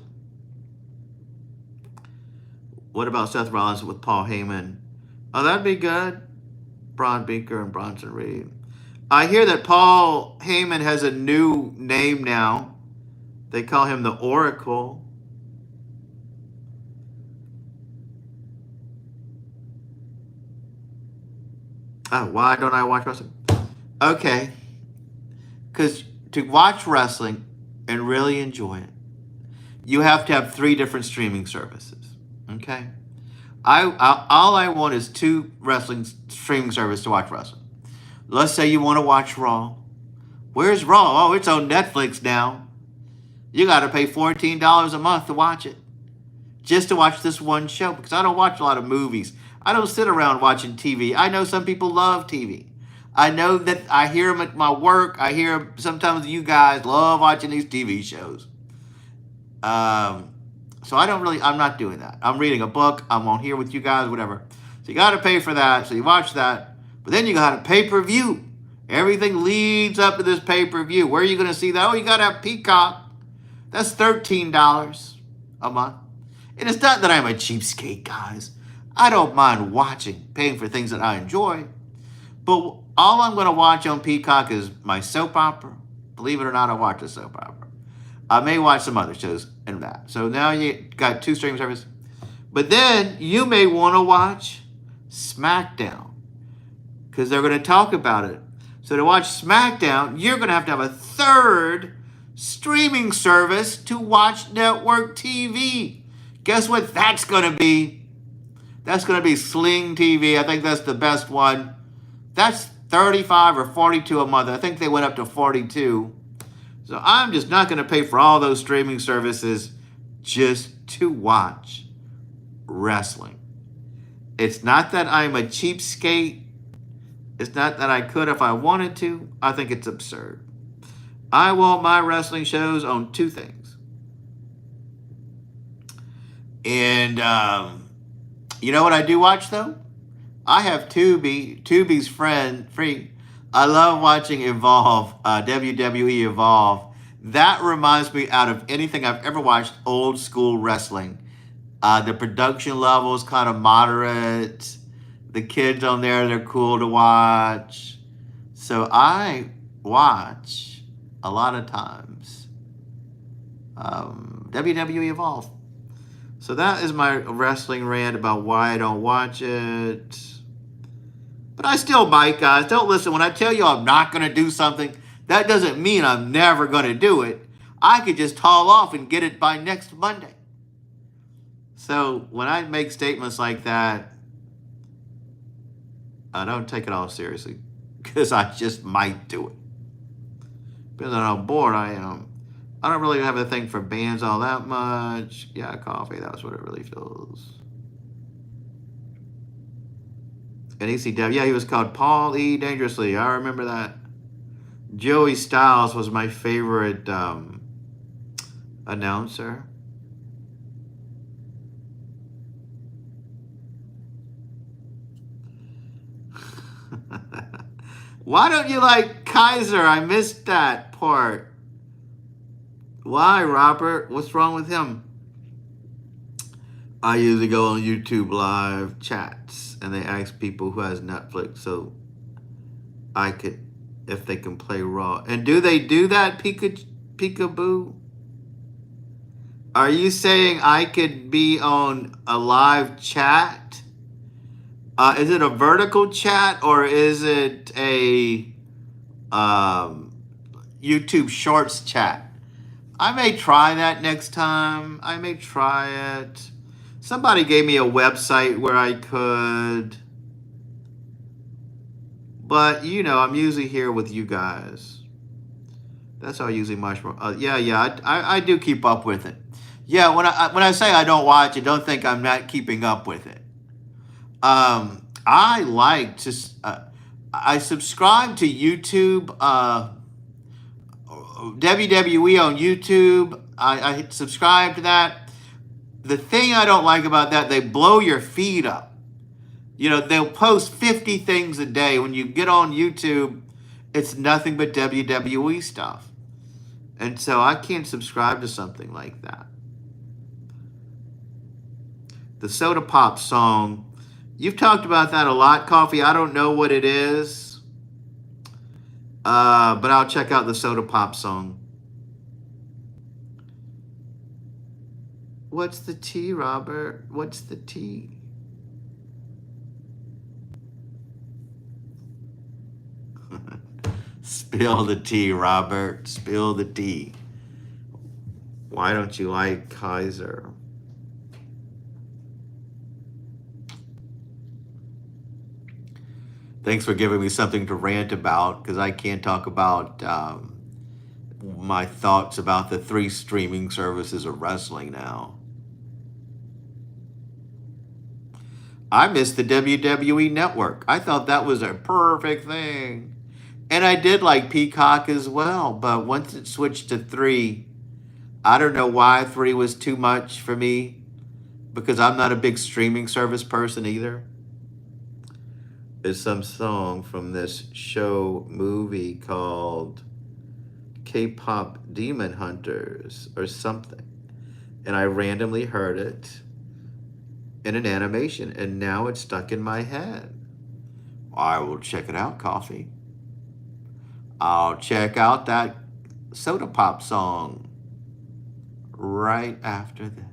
What about Seth Rollins with Paul Heyman? Oh, that'd be good. Braun Breaker and Bronson Reed. I hear that Paul Heyman has a new name now. They call him the Oracle. Oh, why don't I watch wrestling? Okay. Because to watch wrestling and really enjoy it, you have to have 3 different streaming services. Okay? All I want is 2 wrestling streaming services to watch wrestling. Let's say you want to watch Raw. Where's Raw? Oh, it's on Netflix now. You got to pay $14 a month to watch it. Just to watch this one show. Because I don't watch a lot of movies. I don't sit around watching TV. I know some people love TV. I know that I hear them at my work. I hear sometimes you guys love watching these TV shows. So I'm not doing that. I'm reading a book. I'm on here with you guys, whatever. So you got to pay for that. So you watch that. But then you got a pay-per-view. Everything leads up to this pay-per-view. Where are you going to see that? Oh, you got to have Peacock. That's $13 a month. And it's not that I'm a cheapskate, guys. I don't mind watching, paying for things that I enjoy. But all I'm going to watch on Peacock is my soap opera. Believe it or not, I watch a soap opera. I may watch some other shows and that. So now you got 2 streaming services. But then you may want to watch SmackDown because they're going to talk about it. So to watch SmackDown, you're going to have a third streaming service to watch network TV. Guess what that's going to be? That's going to be Sling TV. I think that's the best one. That's 35 or 42 a month. I think they went up to 42. So I'm just not going to pay for all those streaming services just to watch wrestling. It's not that I'm a cheapskate. It's not that I could if I wanted to. I think it's absurd. I want my wrestling shows on 2 things. And you know what I do watch, though? I have Tubi. Tubi's free. I love watching Evolve, WWE Evolve. That reminds me out of anything I've ever watched, old school wrestling. The production level is kind of moderate. The kids on there, they're cool to watch. So I watch a lot of times WWE Evolve. So that is my wrestling rant about why I don't watch it. But I still might, guys. Don't listen. When I tell you I'm not going to do something, that doesn't mean I'm never going to do it. I could just haul off and get it by next Monday. So when I make statements like that, I don't take it all seriously because I just might do it. Depends on how bored I am. I don't really have a thing for bands all that much. Yeah, coffee, that's what it really feels. And ECW, yeah, he was called Paul E. Dangerously. I remember that. Joey Styles was my favorite announcer. Why don't you like Kaiser? I missed that part. Why, Robert? What's wrong with him? I usually go on YouTube live chats and they ask people who has Netflix so I could, if they can play Raw. And do they do that, Peekaboo? Are you saying I could be on a live chat? Is it a vertical chat or is it a YouTube Shorts chat? I may try that next time. I may try it. Somebody gave me a website where I could. But, you know, I'm usually here with you guys. That's how I usually mushroom. I do keep up with it. Yeah, when I say I don't watch it, don't think I'm not keeping up with it. I like to. I subscribe to YouTube. WWE on YouTube. I subscribe to that. The thing I don't like about that, they blow your feed up. You know, they'll post 50 things a day. When you get on YouTube, it's nothing but WWE stuff. And so I can't subscribe to something like that. The Soda Pop song, you've talked about that a lot, Coffee. I don't know what it is, but I'll check out the Soda Pop song. What's the tea, Robert? What's the tea? Spill the tea, Robert. Spill the tea. Why don't you like Kaiser? Thanks for giving me something to rant about, because I can't talk about my thoughts about the 3 streaming services of wrestling now. I miss the WWE Network. I thought that was a perfect thing. And I did like Peacock as well, but once it switched to 3, I don't know why 3 was too much for me, because I'm not a big streaming service person either. There's some song from this show movie called K-Pop Demon Hunters or something. and I randomly heard it in an animation, and now it's stuck in my head. I will check it out, Coffee. I'll check out that Soda Pop song right after this.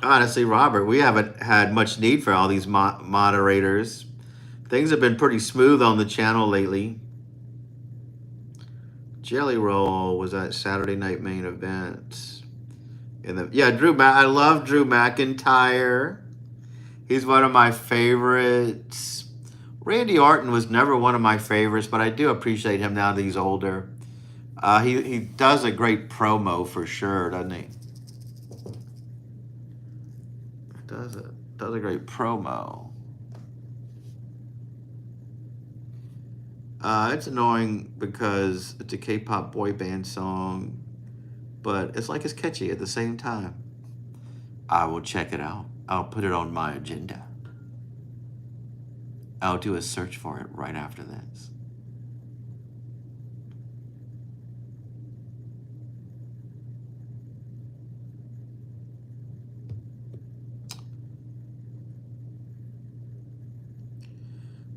Honestly, Robert, we haven't had much need for all these moderators. Things have been pretty smooth on the channel lately. Jelly Roll was that Saturday night main event. I love Drew McIntyre. He's one of my favorites. Randy Orton was never one of my favorites, but I do appreciate him now that he's older. He does a great promo for sure, doesn't he? Does a great promo. It's annoying because it's a K-pop boy band song, but it's like it's catchy at the same time. I will check it out. I'll put it on my agenda. I'll do a search for it right after this.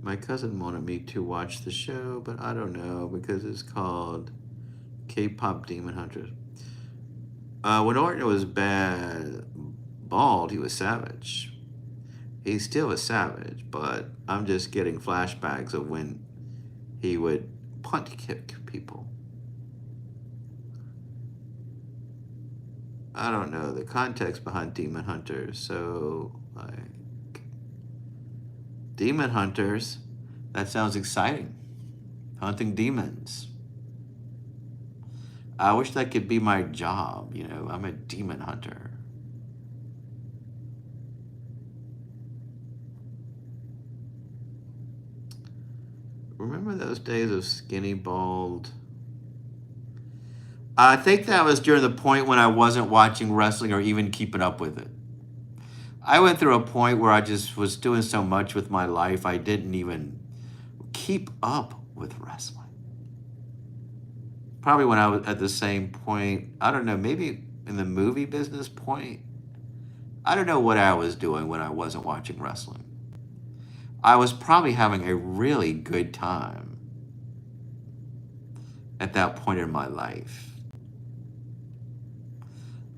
My cousin wanted me to watch the show, but I don't know because it's called K-pop Demon Hunters. When Orton was bald, he was savage. He's still a savage, but I'm just getting flashbacks of when he would punt kick people. I don't know the context behind Demon Hunters, so like Demon Hunters, that sounds exciting. Hunting demons. I wish that could be my job, you know, I'm a demon hunter. Remember those days of skinny bald? I think that was during the point when I wasn't watching wrestling or even keeping up with it. I went through a point where I just was doing so much with my life, I didn't even keep up with wrestling. Probably when I was at the same point, I don't know, maybe in the movie business point. I don't know what I was doing when I wasn't watching wrestling. I was probably having a really good time at that point in my life.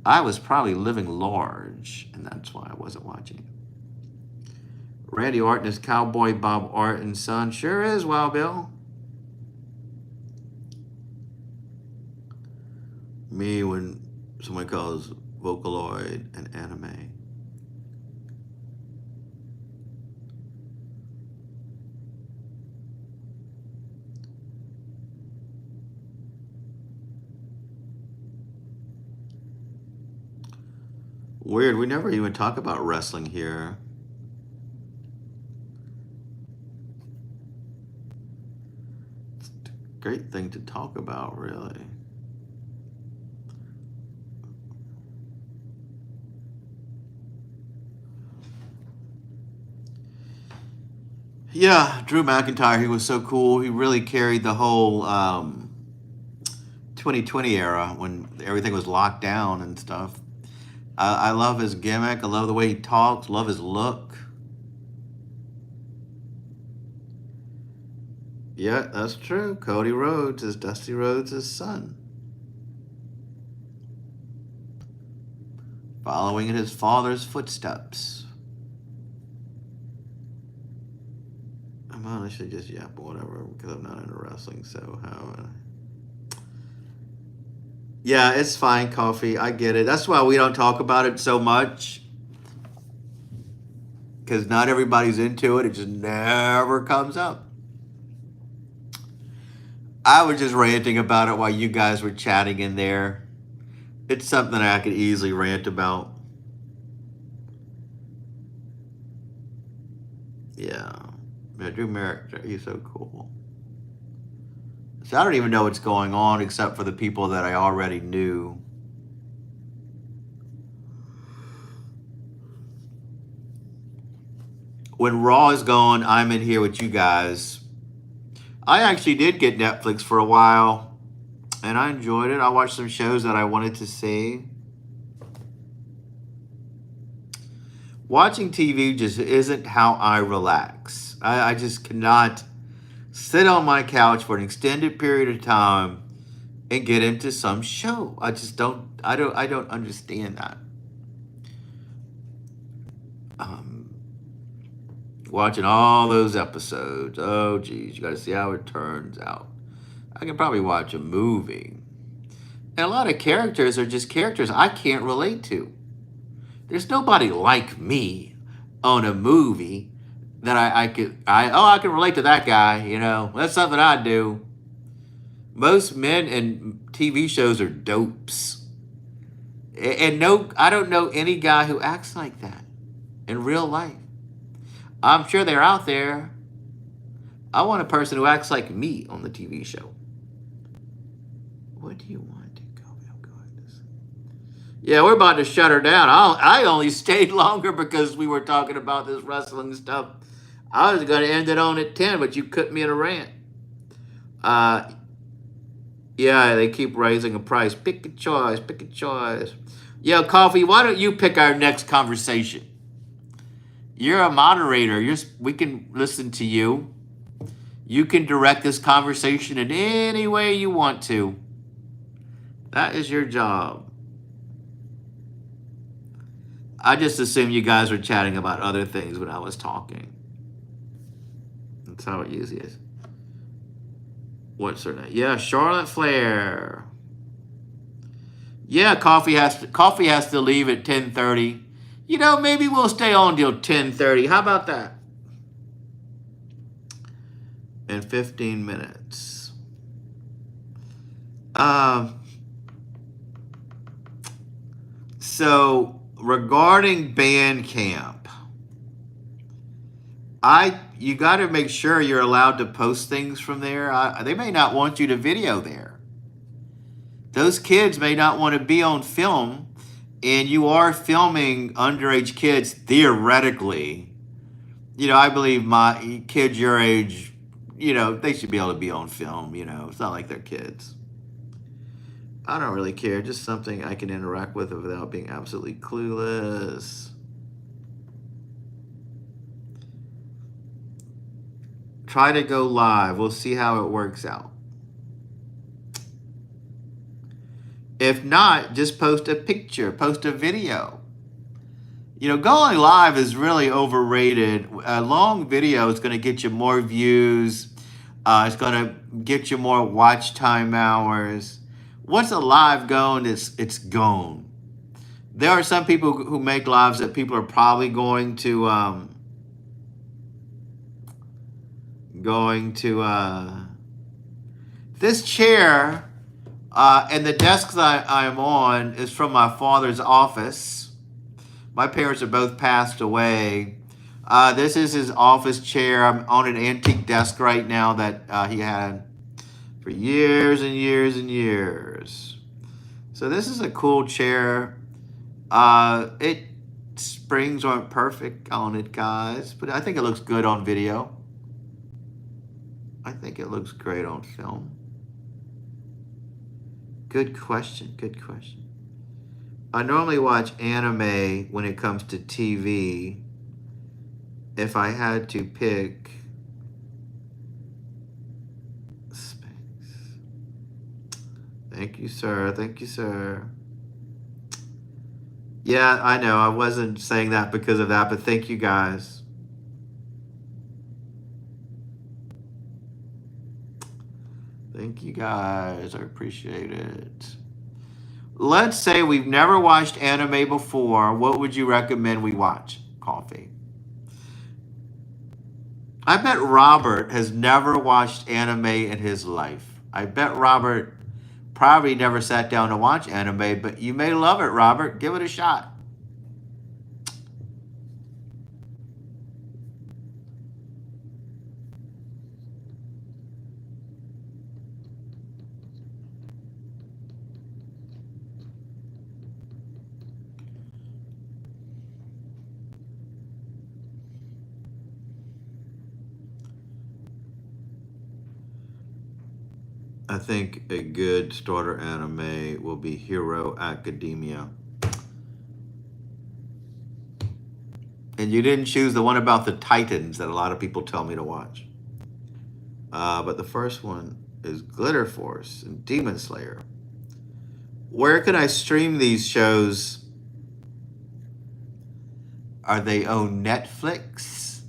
I was probably living large, and that's why I wasn't watching it. Randy Orton is Cowboy Bob Orton's son. Sure is, Wild Bill. Me when someone calls Vocaloid an anime. Weird, we never even talk about wrestling here. It's a great thing to talk about, really. Yeah, Drew McIntyre, he was so cool. He really carried the whole 2020 era when everything was locked down and stuff. I love his gimmick. I love the way he talks. Love his look. Yeah, that's true. Cody Rhodes is Dusty Rhodes' son. Following in his father's footsteps. I'm honestly just yapping whatever because I'm not into wrestling, so how... Yeah, it's fine, Coffee. I get it. That's why we don't talk about it so much. Because not everybody's into it. It just never comes up. I was just ranting about it while you guys were chatting in there. It's something I could easily rant about. Yeah. Yeah, Drew Merrick, he's so cool. So I don't even know what's going on except for the people that I already knew. When Raw is gone, I'm in here with you guys. I actually did get Netflix for a while, and I enjoyed it. I watched some shows that I wanted to see. Watching TV just isn't how I relax. I just cannot sit on my couch for an extended period of time and get into some show. I just don't. I don't understand that. Um, Watching all those episodes. Oh, geez, you got to see how it turns out. I can probably watch a movie. And a lot of characters are just characters I can't relate to. There's nobody like me on a movie that I can relate to that guy, you know. That's something I do. Most men in TV shows are dopes. And no, I don't know any guy who acts like that in real life. I'm sure they're out there. I want a person who acts like me on the TV show. What do you want to go? Oh, goodness. Yeah, we're about to shut her down. I only stayed longer because we were talking about this wrestling stuff. I was going to end it on at 10, but you cut me in a rant. Yeah, they keep raising a price. Pick a choice. Pick a choice. Yeah, Coffee, why don't you pick our next conversation? You're a moderator. We can listen to you. You can direct this conversation in any way you want to. That is your job. I just assumed you guys were chatting about other things when I was talking. That's how it usually is. What's her name? Yeah, Charlotte Flair. Yeah, Coffee has to leave at 10:30. You know, maybe we'll stay on till 10:30. How about that? In 15 minutes. So regarding Bandcamp, you got to make sure you're allowed to post things from there. They may not want you to video there. Those kids may not want to be on film, and you are filming underage kids theoretically. You know, I believe my kids your age, you know, they should be able to be on film. You know, it's not like they're kids. I don't really care. Just something I can interact with without being absolutely clueless. Try to go live. We'll see how it works out. If not, just post a picture, post a video. You know, going live is really overrated. A long video is going to get you more views. It's going to get you more watch time hours. Once a live gone, it's gone. There are some people who make lives that people are probably going to this chair and the desk that I'm on is from my father's office. My parents are both passed away. This is his office chair. I'm on an antique desk right now that he had for years and years and years. So this is a cool chair. It springs aren't perfect on it, guys, but I think it looks good on video. I think it looks great on film. Good question. Good question. I normally watch anime when it comes to TV. If I had to pick space. Thank you, sir. Thank you, sir. Yeah, I know. I wasn't saying that because of that, but thank you guys. Thank you guys. I appreciate it. Let's say we've never watched anime before. What would you recommend we watch? Coffee. I bet Robert has never watched anime in his life. I bet Robert probably never sat down to watch anime, but you may love it, Robert. Give it a shot. I think a good starter anime will be Hero Academia. And you didn't choose the one about the Titans that a lot of people tell me to watch. But the first one is Glitter Force and Demon Slayer. Where can I stream these shows? Are they on Netflix?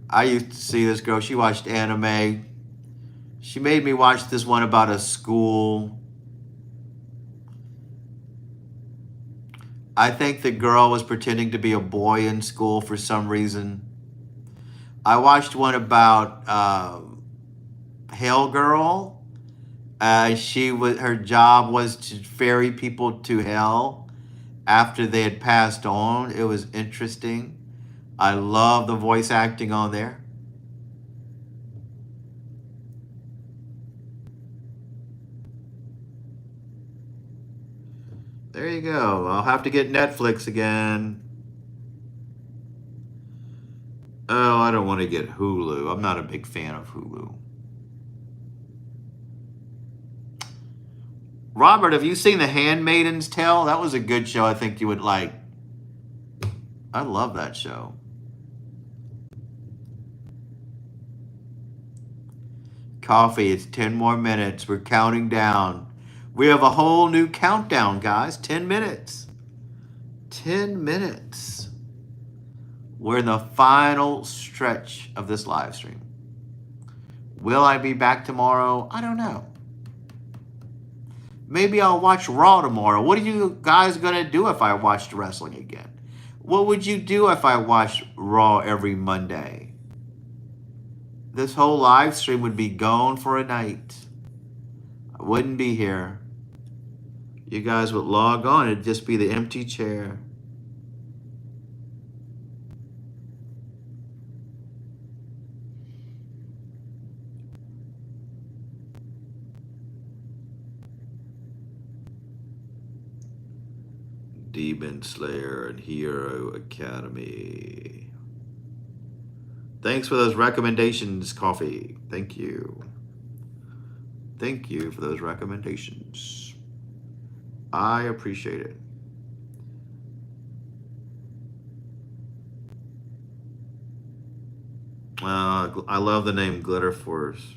I used to see this girl. She watched anime. She made me watch this one about a school. I think the girl was pretending to be a boy in school for some reason. I watched one about Hell Girl. Her job was to ferry people to hell after they had passed on. It was interesting. I love the voice acting on there. There you go. I'll have to get Netflix again. Oh, I don't want to get Hulu. I'm not a big fan of Hulu. Robert, have you seen The Handmaid's Tale? That was a good show I think you would like. I love that show. Coffee, it's 10 more minutes. We're counting down. We have a whole new countdown, guys. 10 minutes. 10 minutes. We're in the final stretch of this live stream. Will I be back tomorrow? I don't know. Maybe I'll watch Raw tomorrow. What are you guys going to do if I watched wrestling again? What would you do if I watched Raw every Monday? This whole live stream would be gone for a night. I wouldn't be here. You guys would log on. It'd just be the empty chair. Demon Slayer and Hero Academy. Thanks for those recommendations, Coffee. Thank you. Thank you for those recommendations. I appreciate it. I love the name Glitter Force.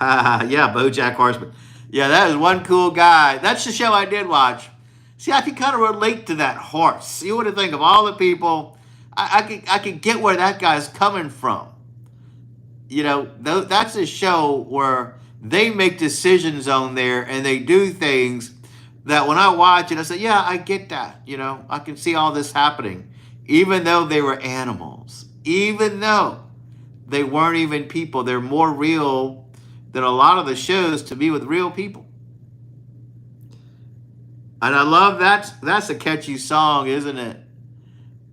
Yeah, BoJack Horseman. Yeah, that is one cool guy. That's the show I did watch. See, I can kind of relate to that horse. You would think of all the people, I could get where that guy's coming from. You know, that's a show where they make decisions on there and they do things that when I watch it, I say, yeah, I get that. You know, I can see all this happening, even though they were animals, even though they weren't even people. They're more real than a lot of the shows to be with real people. And I love that. That's a catchy song, isn't it?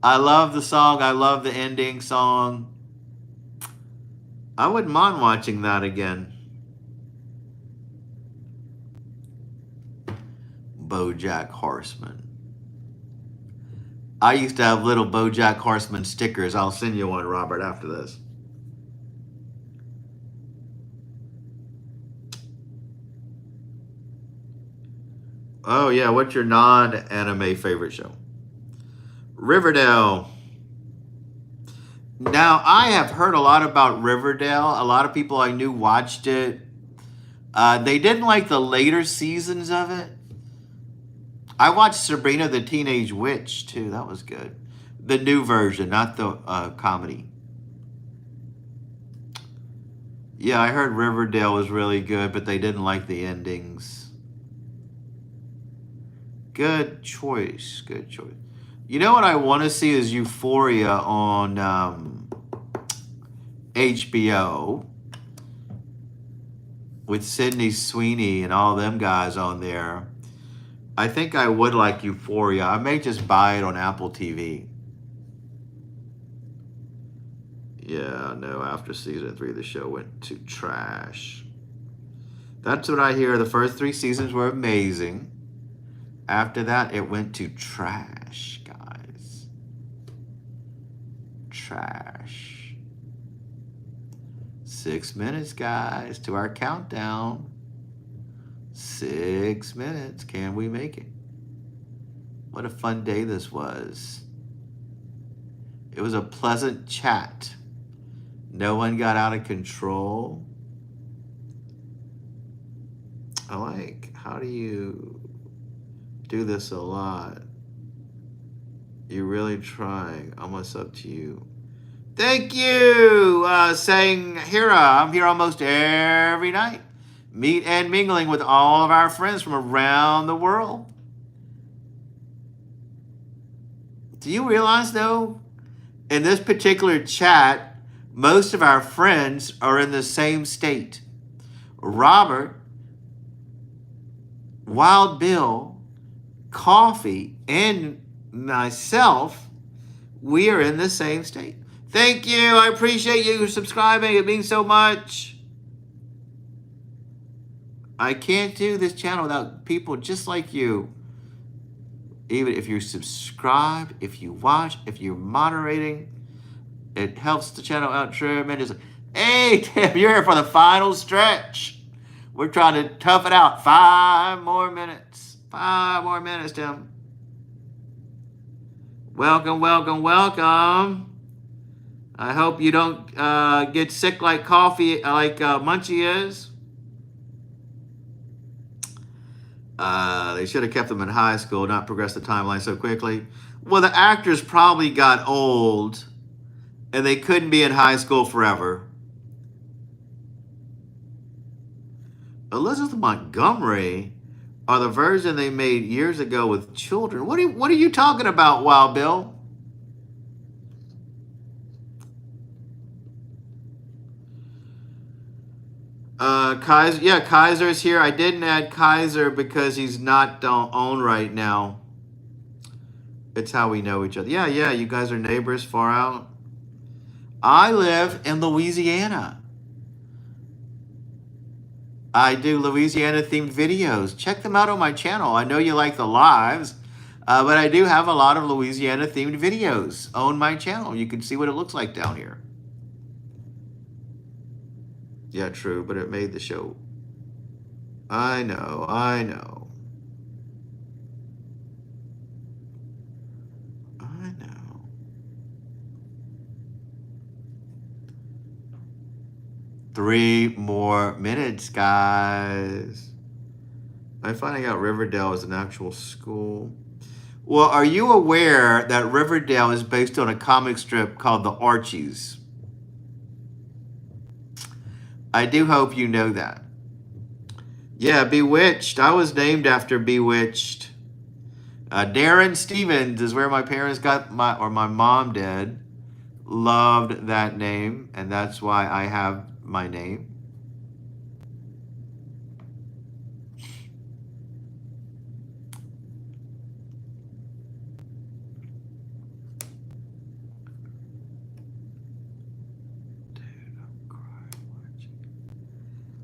I love the song. I love the ending song. I wouldn't mind watching that again. BoJack Horseman. I used to have little BoJack Horseman stickers. I'll send you one, Robert, after this. Oh, yeah. What's your non-anime favorite show? Riverdale. Now, I have heard a lot about Riverdale. A lot of people I knew watched it. They didn't like the later seasons of it. I watched Sabrina the Teenage Witch, too. That was good. The new version, not the comedy. Yeah, I heard Riverdale was really good, but they didn't like the endings. Good choice. Good choice. You know what I want to see is Euphoria on HBO with Sydney Sweeney and all them guys on there. I think I would like Euphoria. I may just buy it on Apple TV. Yeah, no, after season 3, the show went to trash. That's what I hear. The first 3 seasons were amazing. After that, it went to trash, guys. Trash. 6 minutes, guys, to our countdown. 6 minutes. Can we make it? What a fun day this was. It was a pleasant chat. No one got out of control. I like, how do you do this a lot? You're really trying. Almost up to you. Thank you, saying Hira. I'm here almost every night. Meet and mingling with all of our friends from around the world. Do you realize, though, in this particular chat, most of our friends are in the same state. Robert, Wild Bill, Coffee, and myself, we are in the same state. Thank you. I appreciate you subscribing. It means so much. I can't do this channel without people just like you. Even if you subscribe, if you watch, if you're moderating, it helps the channel out tremendously. Hey, Tim, you're here for the final stretch. We're trying to tough it out. 5 more minutes. 5 more minutes, Tim. Welcome, welcome, welcome. I hope you don't get sick like Coffee, like Munchie is. They should have kept them in high school, not progressed the timeline so quickly. Well, the actors probably got old, and they couldn't be in high school forever. Elizabeth Montgomery are the version they made years ago with children. What are you talking about, Wild Bill? Kaiser's here. I didn't add Kaiser because he's not on right now. It's how we know each other. Yeah, you guys are neighbors far out. I live in Louisiana. I do Louisiana-themed videos. Check them out on my channel. I know you like the lives, but I do have a lot of Louisiana-themed videos on my channel. You can see what it looks like down here. Yeah, true, but it made the show. I know. 3 more minutes, guys. I'm finding out Riverdale is an actual school. Well, are you aware that Riverdale is based on a comic strip called The Archies? I do hope you know that. Yeah, Bewitched. I was named after Bewitched. Darren Stevens is where my parents got my mom did. Loved that name, and that's why I have my name.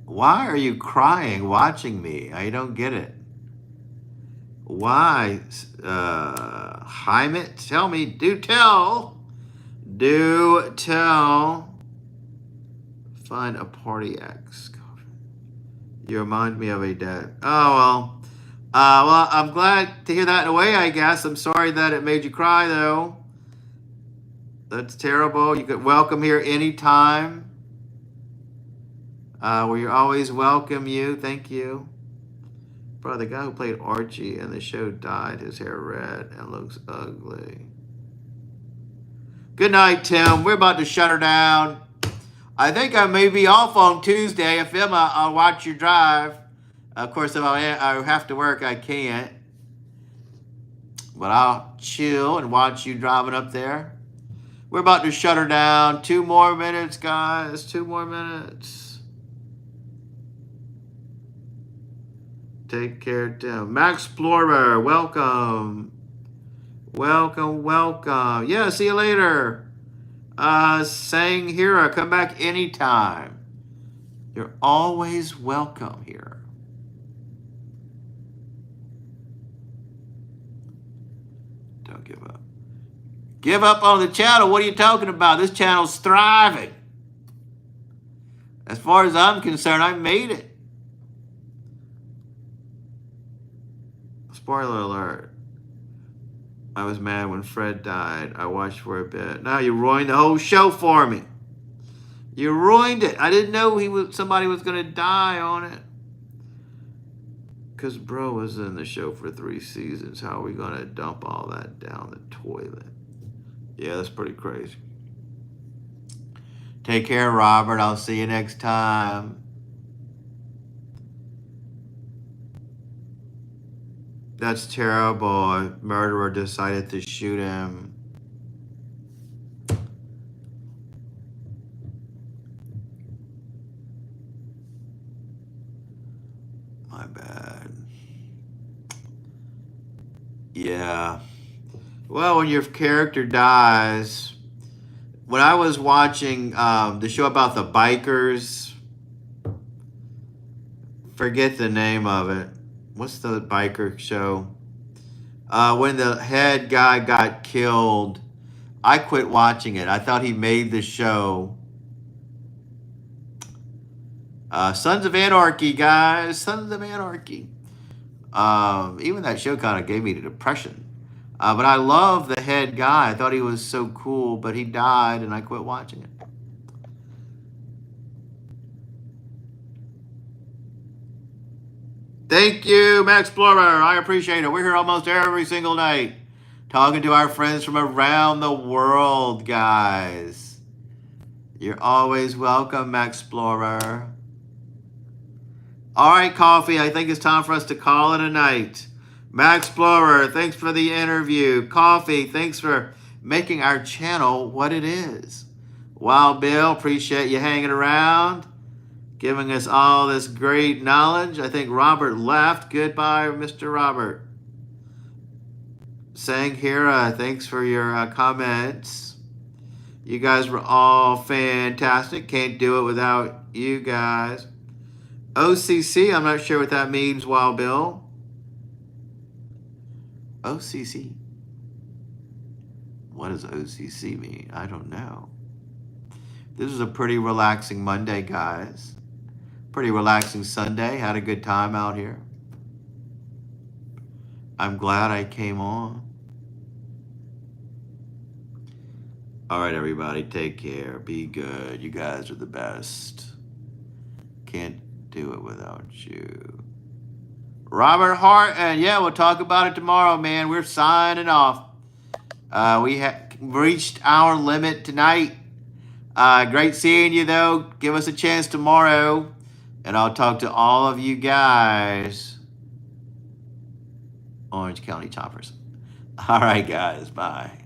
Why are you crying watching me? I don't get it. Why? Heimet, tell me. Do tell. Find a party X. You remind me of a dad. Oh, well, I'm glad to hear that in a way, I guess. I'm sorry that it made you cry, though. That's terrible. You could welcome here anytime. We always welcome you. Thank you. Bro, the guy who played Archie in the show dyed his hair red and looks ugly. Good night, Tim. We're about to shut her down. I think I may be off on Tuesday. If Emma, I'll watch you drive. Of course, if I have to work, I can't. But I'll chill and watch you driving up there. We're about to shut her down. 2 more minutes, guys. 2 more minutes. Take care, Tim. Max Explorer, welcome. Welcome. Yeah, see you later. Saying Hira, come back anytime. You're always welcome here. Don't give up. Give up on the channel. What are you talking about? This channel's thriving. As far as I'm concerned, I made it. Spoiler alert. I was mad when Fred died. I watched for a bit. Now you ruined the whole show for me. You ruined it. I didn't know somebody was going to die on it. Because bro was in the show for 3 seasons. How are we going to dump all that down the toilet? Yeah, that's pretty crazy. Take care, Robert. I'll see you next time. That's terrible. A murderer decided to shoot him. My bad. Yeah. Well, when your character dies, when I was watching the show about the bikers, forget the name of it. What's the biker show? When the head guy got killed, I quit watching it. I thought he made the show. Sons of Anarchy, guys. Sons of Anarchy. Even that show kind of gave me the depression. But I love the head guy. I thought he was so cool, but he died and I quit watching it. Thank you, Max Explorer. I appreciate it. We're here almost every single night talking to our friends from around the world, guys. You're always welcome, Max Explorer. All right, Coffee, I think it's time for us to call it a night. Max Explorer, thanks for the interview. Coffee, thanks for making our channel what it is. Wild Bill, appreciate you hanging around, giving us all this great knowledge. I think Robert left. Goodbye, Mr. Robert. Sanghira, thanks for your comments. You guys were all fantastic. Can't do it without you guys. OCC, I'm not sure what that means, Wild Bill. OCC. What does OCC mean? I don't know. This is a pretty relaxing Monday, guys. Pretty relaxing Sunday. Had a good time out here. I'm glad I came on. All right, everybody, take care. Be good. You guys are the best. Can't do it without you. Robert Hart, and yeah, we'll talk about it tomorrow, man. We're signing off. We have reached our limit tonight. Great seeing you, though. Give us a chance tomorrow, and I'll talk to all of you guys. Orange County Choppers. All right, guys. Bye.